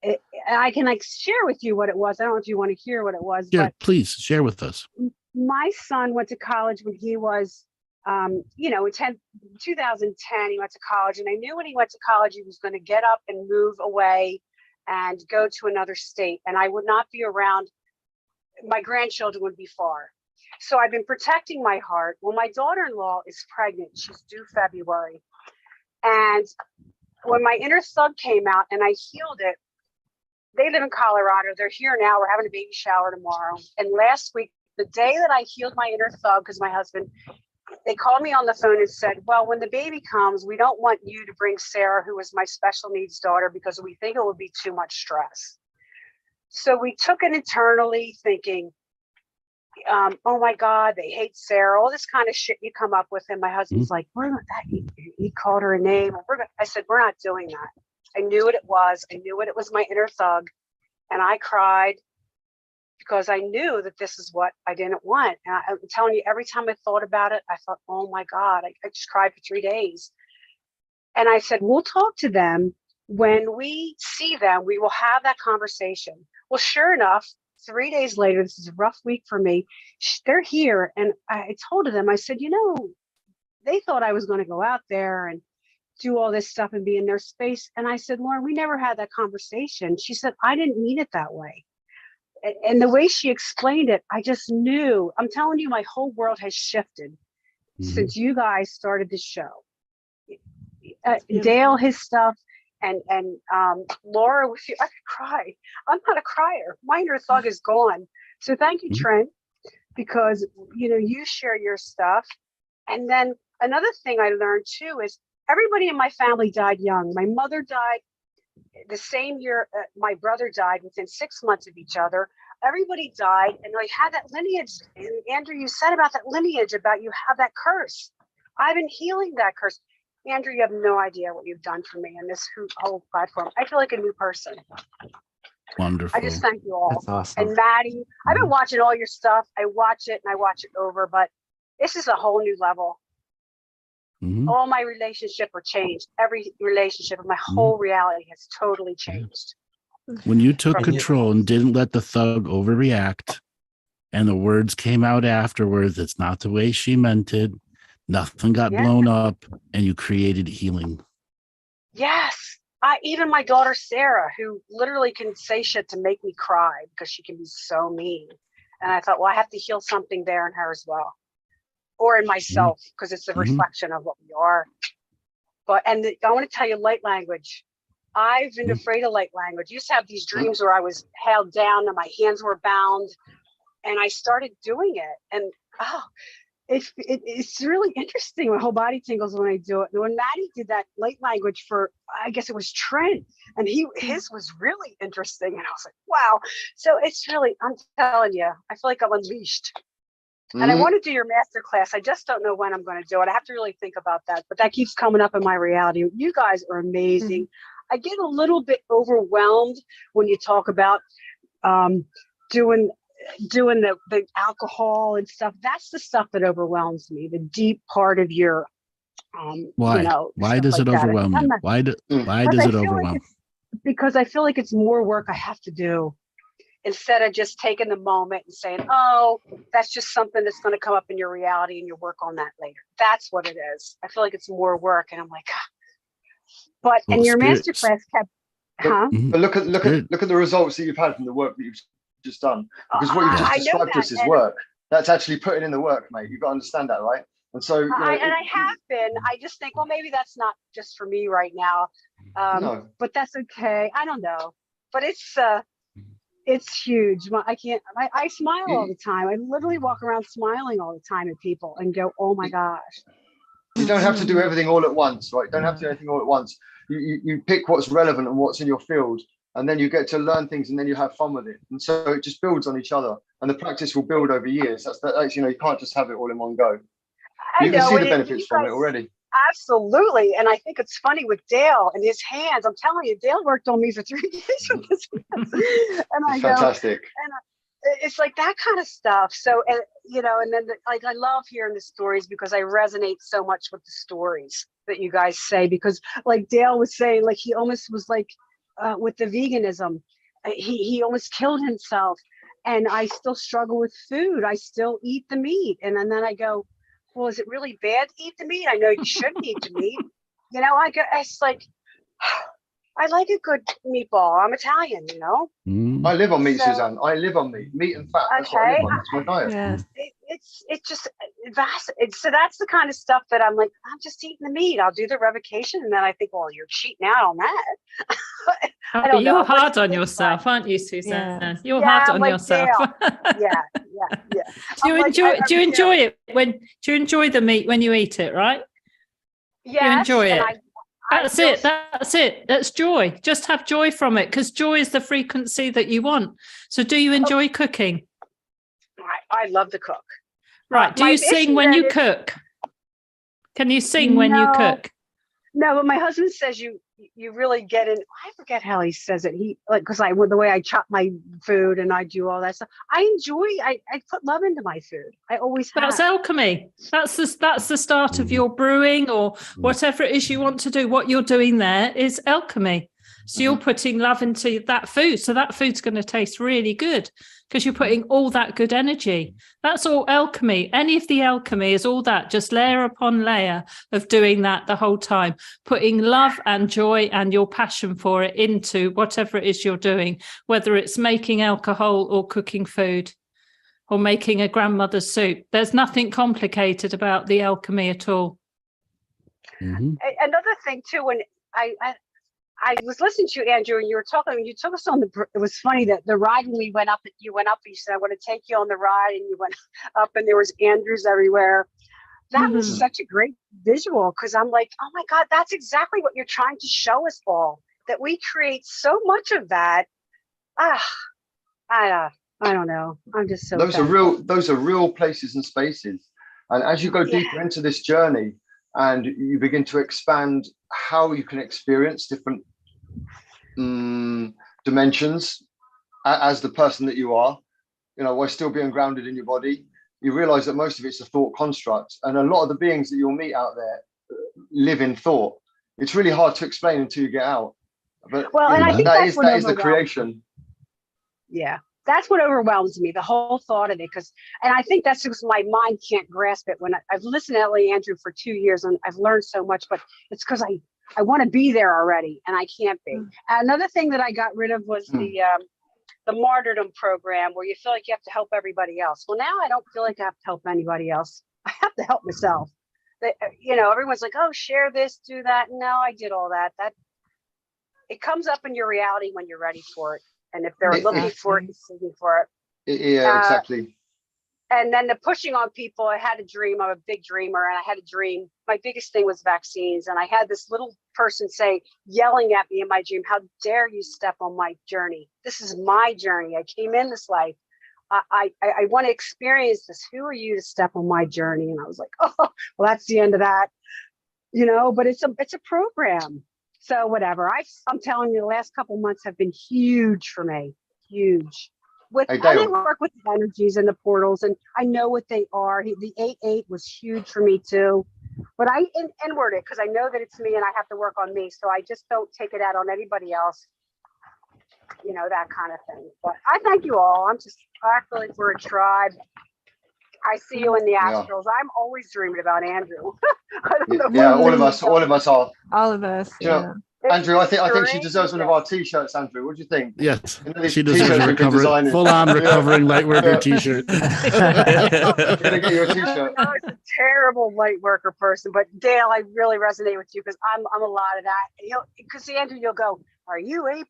it. I can share with you what it was. I don't know if you want to hear what it was. Yeah, but please share with us. My son went to college when he was, in 2010, he went to college. And I knew when he went to college, he was going to get up and move away and go to another state. And I would not be around. My grandchildren would be far. So I've been protecting my heart. Well, my daughter-in-law is pregnant. She's due February. And when my inner thug came out and I healed it, they live in Colorado. They're here now. We're having a baby shower tomorrow. And last week, the day that I healed my inner thug, because my husband, they called me on the phone and said, well, when the baby comes, we don't want you to bring Sarah, who is my special needs daughter, because we think it would be too much stress. So we took it internally thinking, oh my God, they hate Sarah, all this kind of shit you come up with. And my husband's like, we're not that. He called her a name. I said, we're not doing that. I knew what it was. I knew what it was, my inner thug. And I cried because I knew that this is what I didn't want. And I'm telling you, every time I thought about it, I thought, oh my God, I just cried for 3 days. And I said, we'll talk to them. When we see them, we will have that conversation. Well, sure enough, 3 days later, this is a rough week for me. They're here. And I told them, I said, they thought I was going to go out there and do all this stuff and be in their space. And I said, Lauren, we never had that conversation. She said, I didn't mean it that way. And the way she explained it, I just knew. I'm telling you, my whole world has shifted since you guys started the show. Dale, his stuff, and Laura, with you, I could cry. I'm not a crier. My inner thug is gone. So thank you, Trent, because you share your stuff. And then another thing I learned too is everybody in my family died young. My mother died the same year my brother died, within 6 months of each other. Everybody died, and I had that lineage. And Andrew, you said about that lineage, about you have that curse. I've been healing that curse. Andrew, you have no idea what you've done for me in this whole platform. I feel like a new person. Wonderful. I just thank you all. That's awesome. And Maddie, I've been watching all your stuff. I watch it and I watch it over, but this is a whole new level. All my relationships were changed. Every relationship of my whole reality has totally changed. When you took control and didn't let the thug overreact, and the words came out afterwards, it's not the way she meant it. Nothing got blown up, and you created healing. Yes. Even my daughter, Sarah, who literally can say shit to make me cry because she can be so mean. And I thought, well, I have to heal something there in her as well. Or in myself, because it's a reflection of what we are. I want to tell you, light language. I've been afraid of light language. I used to have these dreams where I was held down and my hands were bound, and I started doing it. And it's really interesting. My whole body tingles when I do it. And when Maddie did that light language for, I guess it was Trent, and his was really interesting. And I was like, wow. So it's really, I'm telling you, I feel like I'm unleashed. And I want to do your master class. I just don't know when I'm going to do it. I have to really think about that. But that keeps coming up in my reality. You guys are amazing. I get a little bit overwhelmed when you talk about doing doing the alcohol and stuff. That's the stuff that overwhelms me. The deep part of your, why? You know, Why does it overwhelm you? Why does it overwhelm? Because I feel like it's more work I have to do instead of just taking the moment and saying, oh, that's just something that's going to come up in your reality and you work on that later. That's what it is. I feel like it's more work. And I'm like, but Well, and your masterclass kept, But look at the results that you've had from the work that you've just done. Because what you've just described to us is work. That's actually putting in the work, mate. You've got to understand that, right? And so, you know, I have been. I just think, well, maybe that's not just for me right now. No. But that's okay. I don't know. But it's huge. I can't. I smile all the time. I literally walk around smiling all the time at people and go, oh my gosh. You don't have to do everything all at once, right? Don't have to do anything all at once. You pick what's relevant and what's in your field, and then you get to learn things, and then you have fun with it. And so it just builds on each other, and the practice will build over years. That's you know, you can't just have it all in one go. You can see the benefits from it already. Absolutely. And I think it's funny with Dale and his hands. I'm telling you, Dale worked on me for 3 days with his hands. And I go, fantastic. And it's like that kind of stuff. So, you know, and then like I love hearing the stories because I resonate so much with the stories that you guys say, because like Dale was saying, like he almost was like with the veganism, he almost killed himself. And I still struggle with food. I still eat the meat. And then I go, well, is it really bad to eat the meat? I know you shouldn't eat the meat. You know, it's like, I like a good meatball. I'm Italian, you know. I live on meat, Suzanne. I live on meat and fat. That's what I live on. That's my diet. Yes. It's just vast. So that's the kind of stuff that I'm like, I'm just eating the meat. I'll do the revocation, and then I think, well, you're cheating out on that. But you're hard on yourself, aren't you, Suzanne? Yeah. You're hard on yourself. Yeah. Do you enjoy it do you enjoy the meat when you eat it, right? Yeah. You enjoy it. That's it. That's joy. Just have joy from it, because joy is the frequency that you want. So do you enjoy cooking? I love to cook. Right. Do you sing when you cook? Can you sing when you cook? No, but my husband says you really get in. I forget how he says it. He because the way I chop my food and I do all that stuff. I enjoy. I put love into my food. I always have. That's alchemy. That's the start of your brewing or whatever it is you want to do. What you're doing there is alchemy. So you're putting love into that food. So that food's going to taste really good because you're putting all that good energy. That's all alchemy. Any of the alchemy is all that, just layer upon layer of doing that the whole time, putting love and joy and your passion for it into whatever it is you're doing, whether it's making alcohol or cooking food or making a grandmother's soup. There's nothing complicated about the alchemy at all. Another thing too, when I was listening to you, Andrew, and you were talking, and you took us on it was funny that the ride when we went up, you said, I want to take you on the ride, and you went up and there was Andrews everywhere. That was such a great visual, because I'm like, oh my God, that's exactly what you're trying to show us all, that we create so much of that. I don't know. I'm just so those are real places and spaces. And as you go deeper into this journey, and you begin to expand how you can experience different dimensions as the person that you are, you know, while still being grounded in your body, you realize that most of it's a thought construct. And a lot of the beings that you'll meet out there live in thought. It's really hard to explain until you get out. But I think that is the creation. Yeah. That's what overwhelms me, the whole thought of it. And I think that's because my mind can't grasp it. When I've listened to Ellie Andrew for 2 years and I've learned so much, but it's because I want to be there already and I can't be. Another thing that I got rid of was the martyrdom program, where you feel like you have to help everybody else. Well, now I don't feel like I have to help anybody else. I have to help myself. You know, everyone's like, oh, share this, do that. No, I did all that. It comes up in your reality when you're ready for it. And if they're looking for it and seeking for it. Yeah, exactly. And then the pushing on people, I had a dream. I'm a big dreamer, and I had a dream. My biggest thing was vaccines. And I had this little person yelling at me in my dream, how dare you step on my journey? This is my journey. I came in this life. I want to experience this. Who are you to step on my journey? And I was like, oh, well, that's the end of that. You know, but it's a program. So whatever. I'm telling you, the last couple months have been huge for me. Huge. Hey, I Dale. work with the energies and the portals, and I know what they are. The 8-8 was huge for me too, but I inward it because I know that it's me and I have to work on me. So I just don't take it out on anybody else, that kind of thing. But I thank you all. I feel like we're a tribe. I see you in the astrals. I'm always dreaming about Andrew. I don't know. Yeah, all of us are. All of us. Yeah. Andrew, I think she deserves one of our t-shirts, Andrew. What do you think? Yes, she deserves a full-on recovering light worker t-shirt. We're gonna get you a t-shirt. I was a terrible light worker person, but Dale, I really resonate with you because I'm a lot of that. Because Andrew, you'll go, "Are you A+?"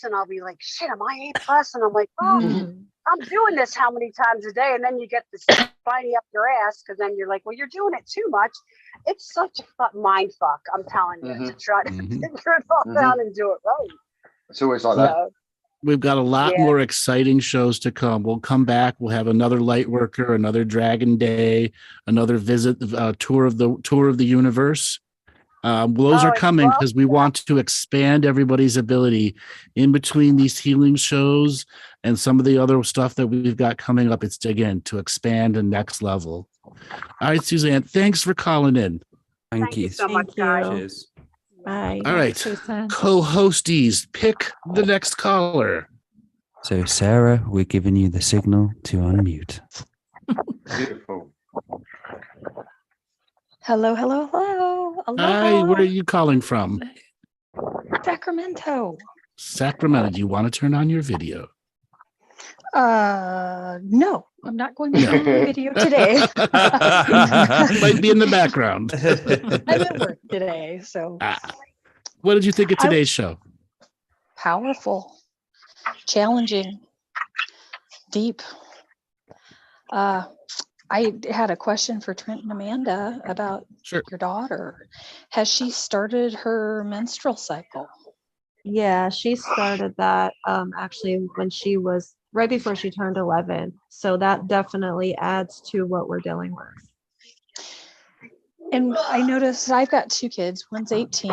And I'll be like, "Shit, am I A+?" And I'm like, "Oh, I'm doing this how many times a day?" And then you get this spiny up your ass because then you're like, "Well, you're doing it too much." It's such a mind fuck. I'm telling you to try to figure it all out and do it right. It's always like that. We've got a lot more exciting shows to come. We'll come back. We'll have another light worker, another Dragon Day, another visit, tour of the universe. Those are coming because we want to expand everybody's ability in between these healing shows and some of the other stuff that we've got coming up. It's again to expand the next level. All right, Suzanne, thanks for calling in. Thank you so much, guys. Cheers. Bye. All right, co-hosties, pick the next caller. So, Sarah, we're giving you the signal to unmute. Beautiful. Hello. Aloha. Hi, where are you calling from? Sacramento. Sacramento. Do you want to turn on your video? No, I'm not going to turn on the video today. Might be in the background. I'm at work today, so. What did you think of today's show? Powerful, challenging, deep. I had a question for Trent and Amanda about your daughter. Has she started her menstrual cycle? Yeah, she started that actually when she was right before she turned 11. So that definitely adds to what we're dealing with. And I noticed I've got two kids. One's 18,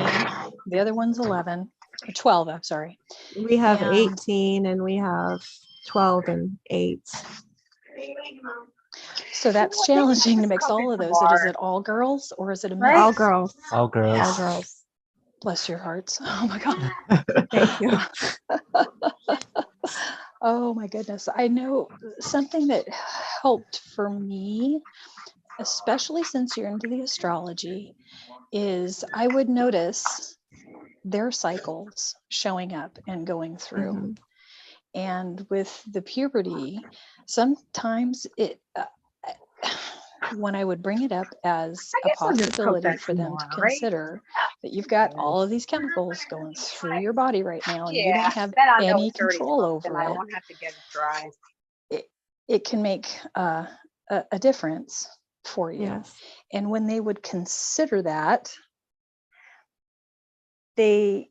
the other one's 11, or 12, I'm sorry. We have 18 and we have 12 and 8. So that's challenging to mix all of those. Is it all girls or is it a mix? All girls. All girls. All girls. Bless your hearts. Oh my God. Thank you. Oh my goodness. I know something that helped for me, especially since you're into the astrology, is I would notice their cycles showing up and going through. Mm-hmm. And with the puberty, sometimes it, when I would bring it up as a possibility for them to consider that you've got all of these chemicals going through your body right now and you don't have any control over it, won't have to get it dry. It can make a difference for you. Yes. And when they would consider that, I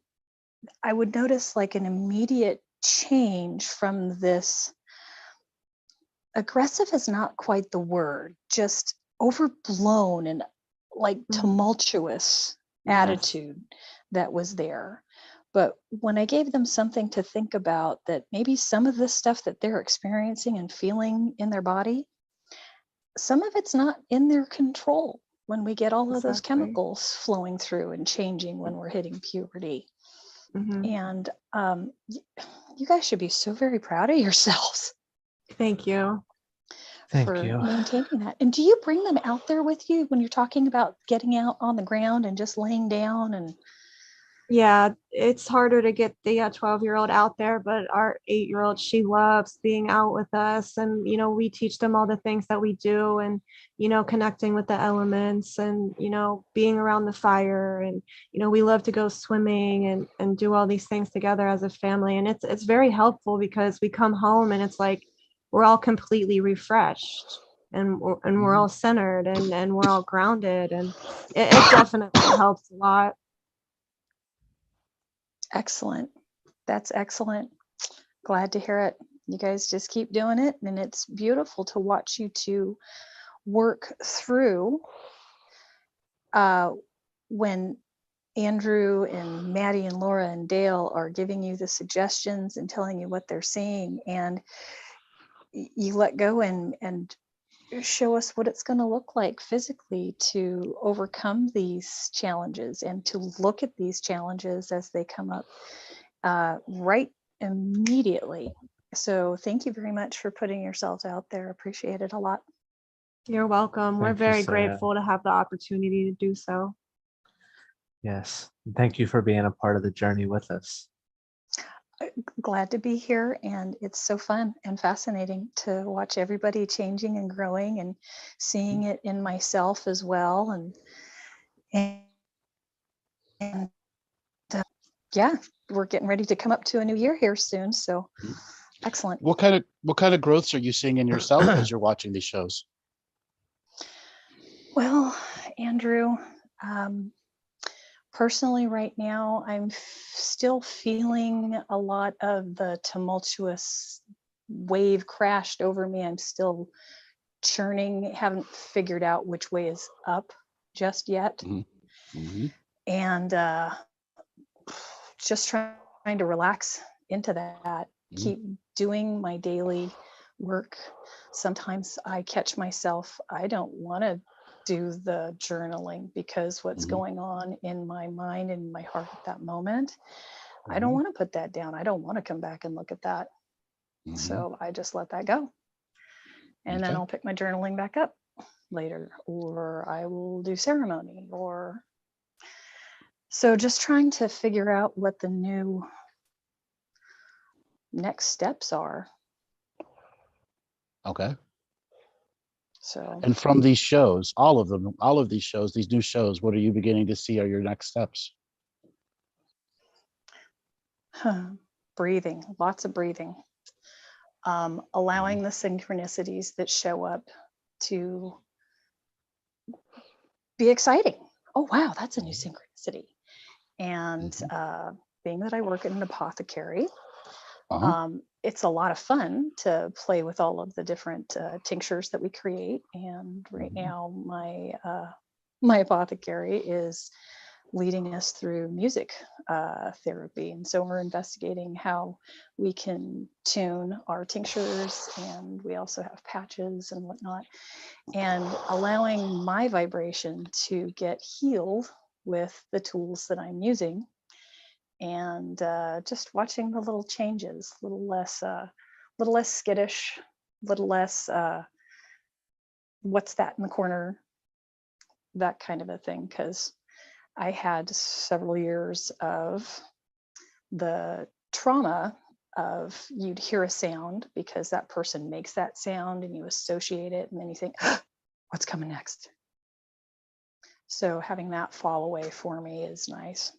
would notice like an immediate change from this. Aggressive is not quite the word, just overblown and like tumultuous attitude that was there. But when I gave them something to think about, that maybe some of the stuff that they're experiencing and feeling in their body, some of it's not in their control when we get all of those chemicals flowing through and changing when we're hitting puberty. Mm-hmm. And you guys should be so very proud of yourselves. Thank you. Thank you. Maintaining that. And do you bring them out there with you when you're talking about getting out on the ground and just laying down? And yeah, it's harder to get the 12-year-old out there, but our 8-year-old, she loves being out with us. And, we teach them all the things that we do and, connecting with the elements and, being around the fire. And, we love to go swimming and do all these things together as a family. And it's very helpful because we come home and it's like, we're all completely refreshed and we're all centered and we're all grounded. And it definitely helps a lot. Excellent. That's excellent. Glad to hear it. You guys just keep doing it. And it's beautiful to watch you two work through when Andrew and Maddie and Laura and Dale are giving you the suggestions and telling you what they're seeing. And you let go and show us what it's going to look like physically to overcome these challenges and to look at these challenges as they come up right immediately. So thank you very much for putting yourselves out there. Appreciate it a lot. You're welcome. We're Thank you, very Sarah. grateful to have the opportunity to do so. Yes. Thank you for being a part of the journey with us. Glad to be here, and it's so fun and fascinating to watch everybody changing and growing and seeing it in myself as well. And yeah, we're getting ready to come up to a new year here soon, so excellent. What kind of growths are you seeing in yourself as you're watching these shows? Well, Andrew, personally, right now, I'm still feeling a lot of the tumultuous wave crashed over me. I'm still churning, haven't figured out which way is up just yet. Mm-hmm. And just trying to relax into that, keep doing my daily work. Sometimes I catch myself, I don't want to do the journaling because what's going on in my mind and my heart at that moment, I don't want to put that down. I don't want to come back and look at that. So I just let that go. And then I'll pick my journaling back up later, or I will do ceremony, or so just trying to figure out what the new next steps are. Okay. So, and from these shows, all of these shows, these new shows, what are you beginning to see are your next steps? breathing, lots of breathing, allowing the synchronicities that show up to be exciting. Oh, wow, that's a new synchronicity. And being that I work in an apothecary, it's a lot of fun to play with all of the different tinctures that we create. And right now, my apothecary is leading us through music therapy. And so we're investigating how we can tune our tinctures, and we also have patches and whatnot, and allowing my vibration to get healed with the tools that I'm using. And just watching the little changes, a little less skittish, a little less what's that in the corner, that kind of a thing. Because I had several years of the trauma of you'd hear a sound because that person makes that sound and you associate it, and then you think, what's coming next? So having that fall away for me is nice.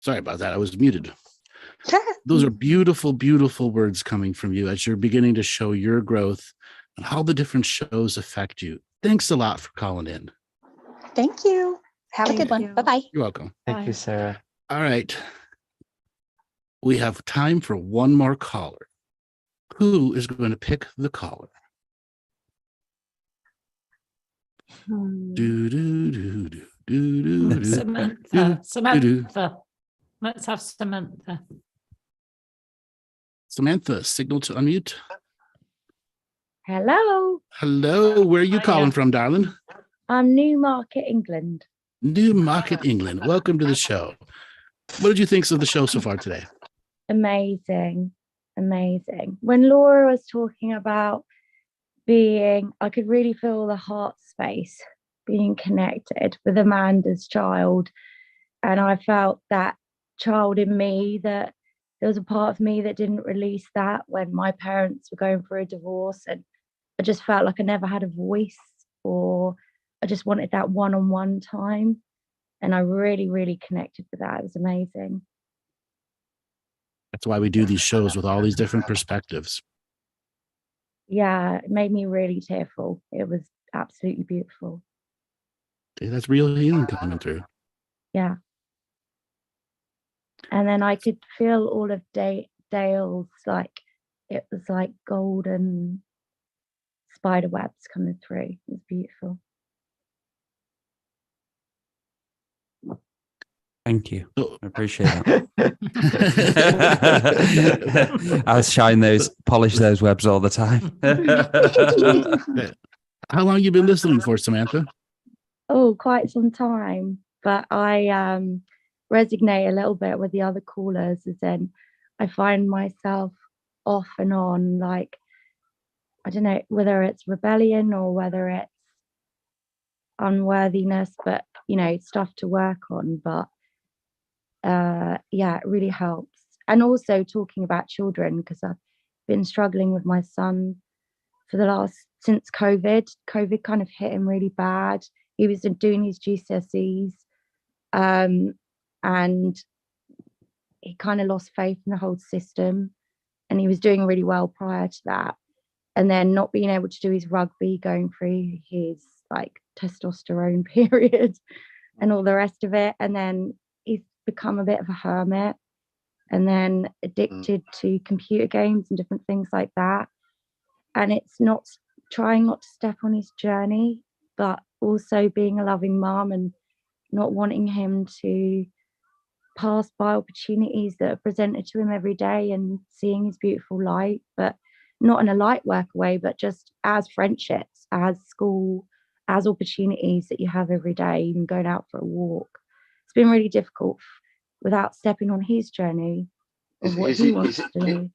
Sorry about that. I was muted. Those are beautiful, beautiful words coming from you as you're beginning to show your growth and how the different shows affect you. Thanks a lot for calling in. Thank you. Have a good one. Bye-bye. You're welcome. Thank you, Sarah. All right. We have time for one more caller. Who is going to pick the caller? Samantha. Let's have Samantha. Samantha, signal to unmute. Hello. Hello. Where are you calling from, darling? I'm Newmarket, England. Newmarket, England. Welcome to the show. What did you think of the show so far today? Amazing. Amazing. When Laura was talking about I could really feel the heart space being connected with Amanda's child. And I felt that child in me, that there was a part of me that didn't release that when my parents were going through a divorce, and I just felt like I never had a voice, or I just wanted that one-on-one time, and I really, really connected with that. It was amazing. That's why we do these shows with all these different perspectives. Yeah, it made me really tearful. It was absolutely beautiful. That's real healing coming through. Yeah. And then I could feel all of Dale's, like, it was like golden spider webs coming through. It was beautiful. Thank you. So- I appreciate that. I polish those webs all the time. How long you been listening for, Samantha? Oh, quite some time. But I resonate a little bit with the other callers, as in I find myself off and on, like, I don't know whether it's rebellion or whether it's unworthiness, but stuff to work on. But it really helps. And also talking about children, because I've been struggling with my son since COVID. COVID kind of hit him really bad. He was doing his GCSEs, and he kind of lost faith in the whole system, and he was doing really well prior to that. And then not being able to do his rugby, going through his like testosterone period and all the rest of it. And then he's become a bit of a hermit, and then addicted to computer games and different things like that. And it's not trying not to step on his journey, but also being a loving mom and not wanting him to pass by opportunities that are presented to him every day and seeing his beautiful light, but not in a light work way, but just as friendships, as school, as opportunities that you have every day, even going out for a walk. It's been really difficult without stepping on his journey of what he wants to do.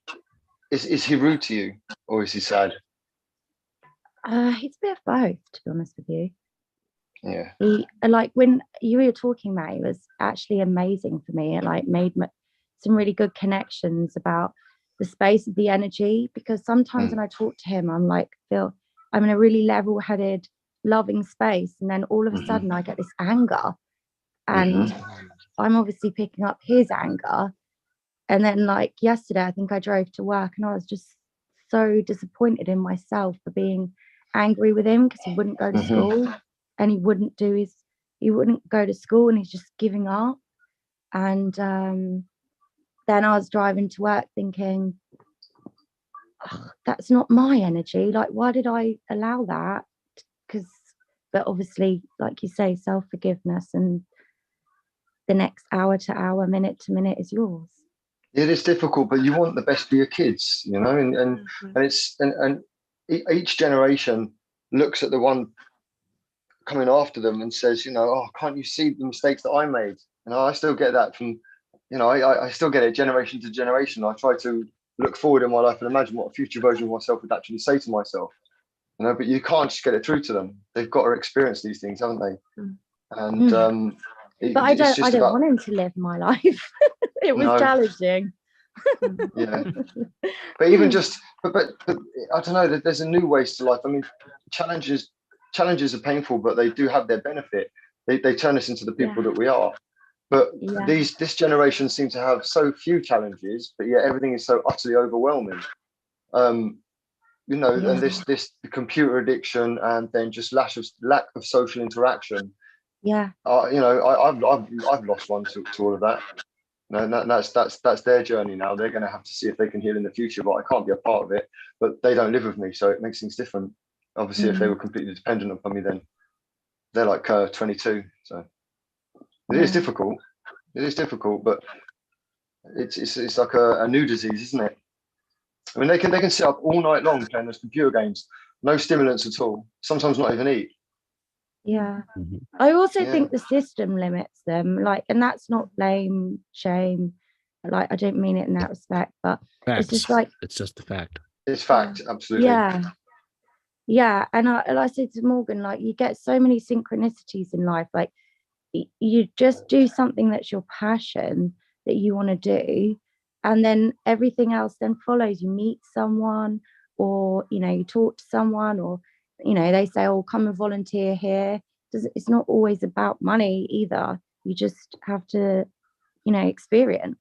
Is he rude to you, or is he sad? It's a bit of both, to be honest with you. Yeah. He, like when you were talking, May, it was actually amazing for me. It like made some really good connections about the space of the energy, because sometimes when I talk to him, I'm like, Phil, I'm in a really level-headed, loving space, and then all of a sudden I get this anger, and I'm obviously picking up his anger. And then like yesterday, I think I drove to work and I was just so disappointed in myself for being angry with him because he wouldn't go to school, and he wouldn't go to school, and he's just giving up. And then I was driving to work thinking, that's not my energy. Like, why did I allow that? But obviously, like you say, self-forgiveness, and the next hour to hour, minute to minute is yours. It is difficult, but you want the best for your kids, and each generation looks at the one coming after them and says, oh, can't you see the mistakes that I made? And I still get that from, I still get it generation to generation. I try to look forward in my life and imagine what a future version of myself would actually say to myself, but you can't just get it through to them. They've got to experience these things, haven't they? And but I don't want him to live my life. It was challenging. Yeah, but even just, but I don't know. There's a new ways to life. I mean, challenges are painful, but they do have their benefit. They turn us into the people that we are. But this generation seems to have so few challenges, but yet everything is so utterly overwhelming. And this computer addiction, and then just lack of social interaction. Yeah. I've lost one to all of that. And that's their journey now. They're going to have to see if they can heal in the future, but I can't be a part of it. But they don't live with me, so it makes things different. Obviously, if they were completely dependent upon me, then they're like 22. So it is difficult. It is difficult, but it's like a new disease, isn't it? I mean, they can sit up all night long playing those computer games, no stimulants at all. Sometimes not even eat. Yeah. I also think the system limits them, like, and that's not blame, shame. Like, I don't mean it in that respect, but Facts. It's just like, it's just a fact. It's fact, absolutely. Yeah. And I said to Morgan, like, you get so many synchronicities in life. Like, you just do something that's your passion that you want to do, and then everything else then follows. You meet someone, or you talk to someone, or they say, oh, come and volunteer here. It's not always about money either. You just have to experience.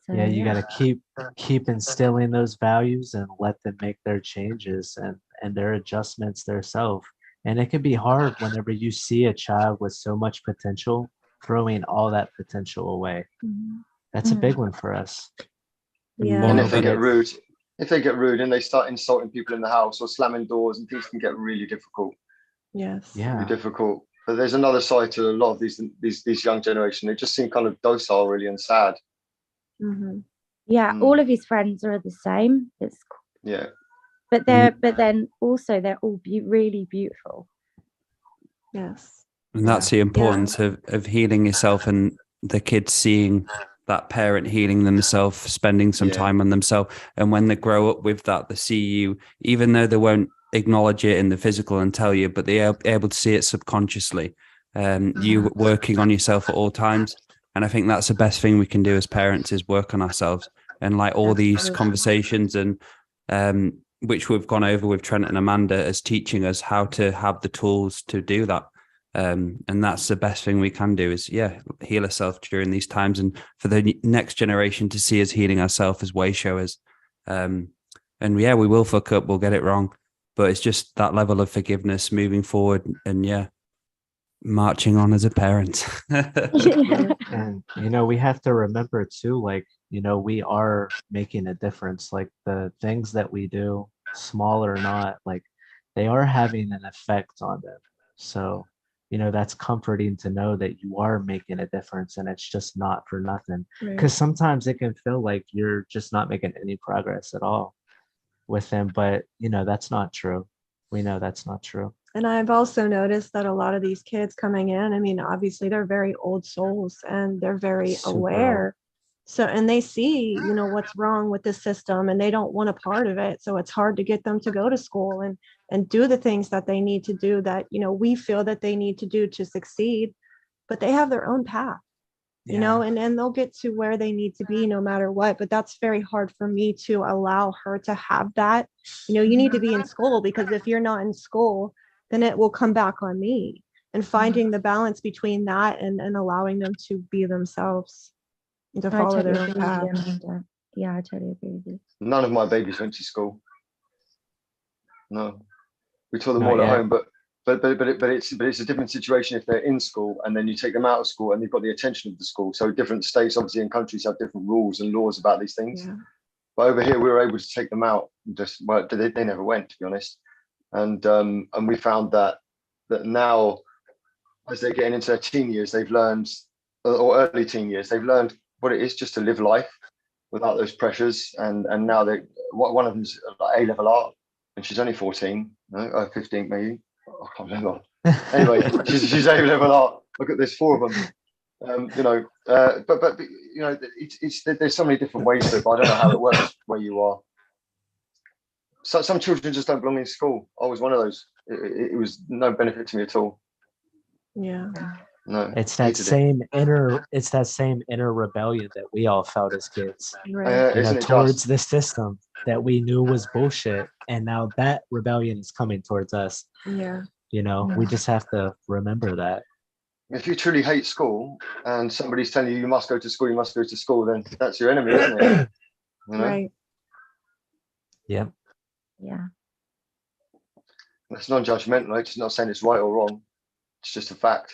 So, you got to keep instilling those values and let them make their changes and their adjustments themselves. And it can be hard whenever you see a child with so much potential throwing all that potential away. That's a big one for us. Yeah. And if they get rude and they start insulting people in the house or slamming doors, and things can get really difficult. Yes. Really difficult. But there's another side to a lot of these young generation. They just seem kind of docile, really, and sad. Mm-hmm. Yeah, all of his friends are the same. It's yeah, but then also they're all really beautiful. Yes, and that's the importance of healing yourself, and the kids seeing that parent healing themselves, spending some time on themselves, and when they grow up with that, they see you, even though they won't acknowledge it in the physical and tell you, but they're able to see it subconsciously. You working on yourself at all times. And I think that's the best thing we can do as parents, is work on ourselves. And like all these conversations and which we've gone over with Trent and Amanda, as teaching us how to have the tools to do that. And that's the best thing we can do, is heal ourselves during these times, and for the next generation to see us healing ourselves as way showers. And we will fuck up, we'll get it wrong, but it's just that level of forgiveness moving forward, and marching on as a parent. And we have to remember too, like, we are making a difference. Like, the things that we do, small or not, like, they are having an effect on them. So that's comforting to know that you are making a difference, and it's just not for nothing. Because sometimes it can feel like you're just not making any progress at all with them, but that's not true. We know that's not true. And I've also noticed that a lot of these kids coming in, I mean, obviously they're very old souls and they're very aware. So, and they see, what's wrong with the system, and they don't want a part of it. So it's hard to get them to go to school and do the things that they need to do, that, we feel that they need to do to succeed, but they have their own path, and they'll get to where they need to be no matter what. But that's very hard for me to allow her to have that. You need to be in school, because if you're not in school, then it will come back on me. And finding the balance between that and allowing them to be themselves, to follow their own path. Yeah, I totally agree with you. None of my babies went to school. No, we taught them all at home, but it's a different situation if they're in school and then you take them out of school and they've got the attention of the school. So different states, obviously, and countries have different rules and laws about these things. Yeah. But over here, we were able to take them out. They never went, to be honest. And we found that now, as they're getting into their teen years, they've learned, or early teen years, they've learned what it is just to live life without those pressures. And now one of them's A-level art, and she's only 14, 15 maybe. I can't remember. Anyway, she's A-level art. Look at, there's 4 of them. But there's so many different ways to it. But I don't know how it works where you are. So some children just don't belong in school. I was one of those. It was no benefit to me at all. Yeah. No. It's that same inner rebellion that we all felt as kids. Right. Towards the system that we knew was bullshit. And now that rebellion is coming towards us. Yeah. We just have to remember that. If you truly hate school and somebody's telling you must go to school, then that's your enemy, isn't it? Right. Yeah. Yeah. It's non-judgmental. It's not saying it's right or wrong. It's just a fact.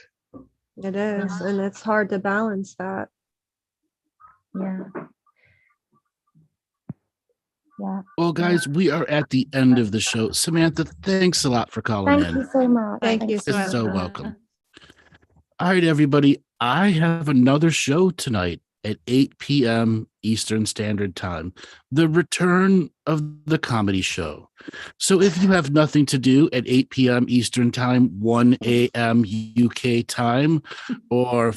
It is, and it's hard to balance that. Yeah. Yeah. Well, guys, we are at the end of the show. Samantha, thanks a lot for calling in. Thank you so much. Thank you You're so welcome. All right, everybody. I have another show tonight at 8 p.m. Eastern Standard Time, the return of the comedy show. So if you have nothing to do at 8 p.m. Eastern Time, 1 a.m. UK time, or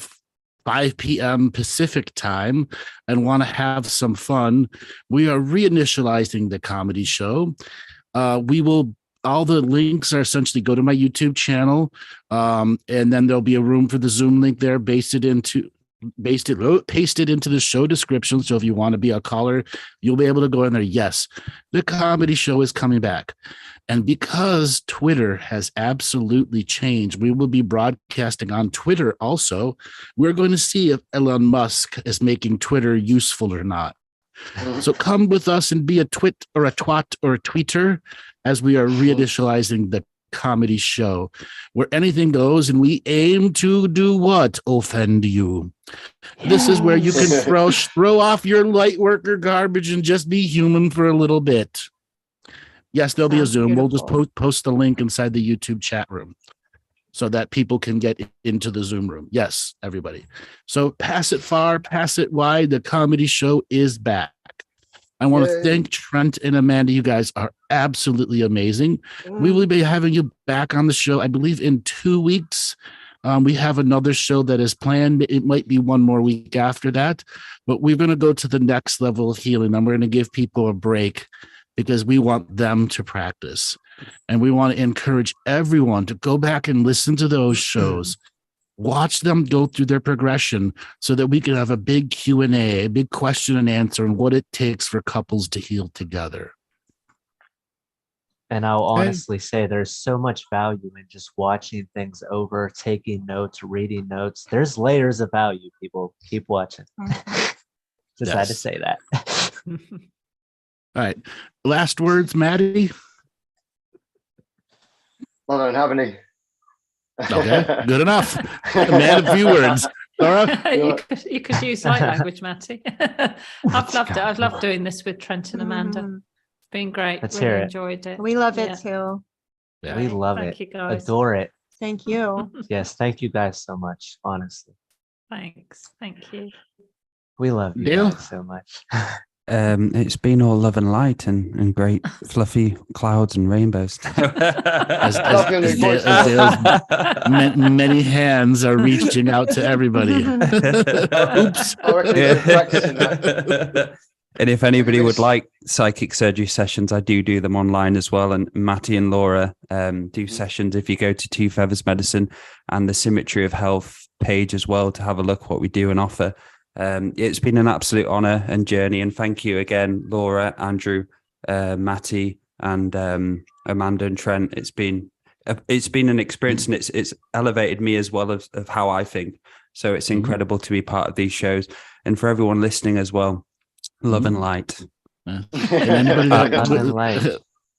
5 p.m. Pacific time, and want to have some fun, we are reinitializing the comedy show. All the links are essentially go to my YouTube channel, and then there'll be a room for the Zoom link there, pasted into the show description. So if you want to be a caller, you'll be able to go in there. Yes, the comedy show is coming back. And because Twitter has absolutely changed, we will be broadcasting on Twitter also. We're going to see if Elon Musk is making Twitter useful or not. So come with us and be a twit or a twat or a tweeter as we are reinitializing the comedy show, where anything goes, and we aim to do what? Offend you. Yes. This is where you can throw off your light worker garbage and just be human for a little bit. Yes, there'll be a Zoom. Beautiful. We'll just post the link inside the YouTube chat room. so that people can get into the Zoom room. Yes, everybody. So pass it far, pass it wide. The comedy show is back. I want to thank Trent and Amanda. You guys are absolutely amazing. We will be having you back on the show, I believe, in 2 weeks. We have another show that is planned. It might be one more week after that, but we're going to go to the next level of healing. And we're going to give people a break because we want them to practice. And we want to encourage everyone to go back and listen to those shows. Watch them go through their progression so that we can have a big Q&A, a big question and answer on what it takes for couples to heal together. And I'll honestly say there's so much value in just watching things over, taking notes, reading notes. There's layers of value, people. Keep watching. Just had to say that. All right. Last words, Maddie? I don't have any. Okay, good enough. Man, a few words. Laura? you could use light language, Matty. I've loved it. I've loved doing this with Trent and Amanda. It's been great. Let's really hear it. Enjoyed it. We love it too. Yeah. We love Thank it. you, guys. Adore it. Thank you. Yes, thank you guys so much, honestly. Thanks. Thank you. We love you Dale? guys so much. It's been all love and light and great fluffy clouds and rainbows. Many hands are reaching out to everybody. Oops. And if anybody would like psychic surgery sessions, I do them online as well. And Matty and Laura do sessions if you go to Two Feathers Medicine and the Symmetry of Health page as well to have a look what we do and offer. It's been an absolute honor and journey. And thank you again, Laura, Andrew, Matty, and Amanda and Trent. It's been an experience, and it's elevated me as well of how I think. So it's incredible to be part of these shows. And for everyone listening as well, love and light.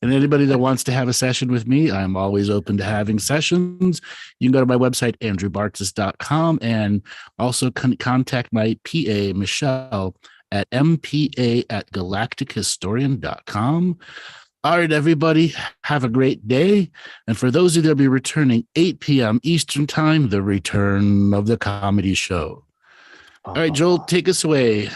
And anybody that wants to have a session with me, I'm always open to having sessions. You can go to my website, andrewbartzis.com, and also contact my PA, Michelle, at mpa@galactichistorian.com. All right, everybody, have a great day. And for those of you that will be returning 8 p.m. Eastern Time, the return of the comedy show. All right, Joel, take us away.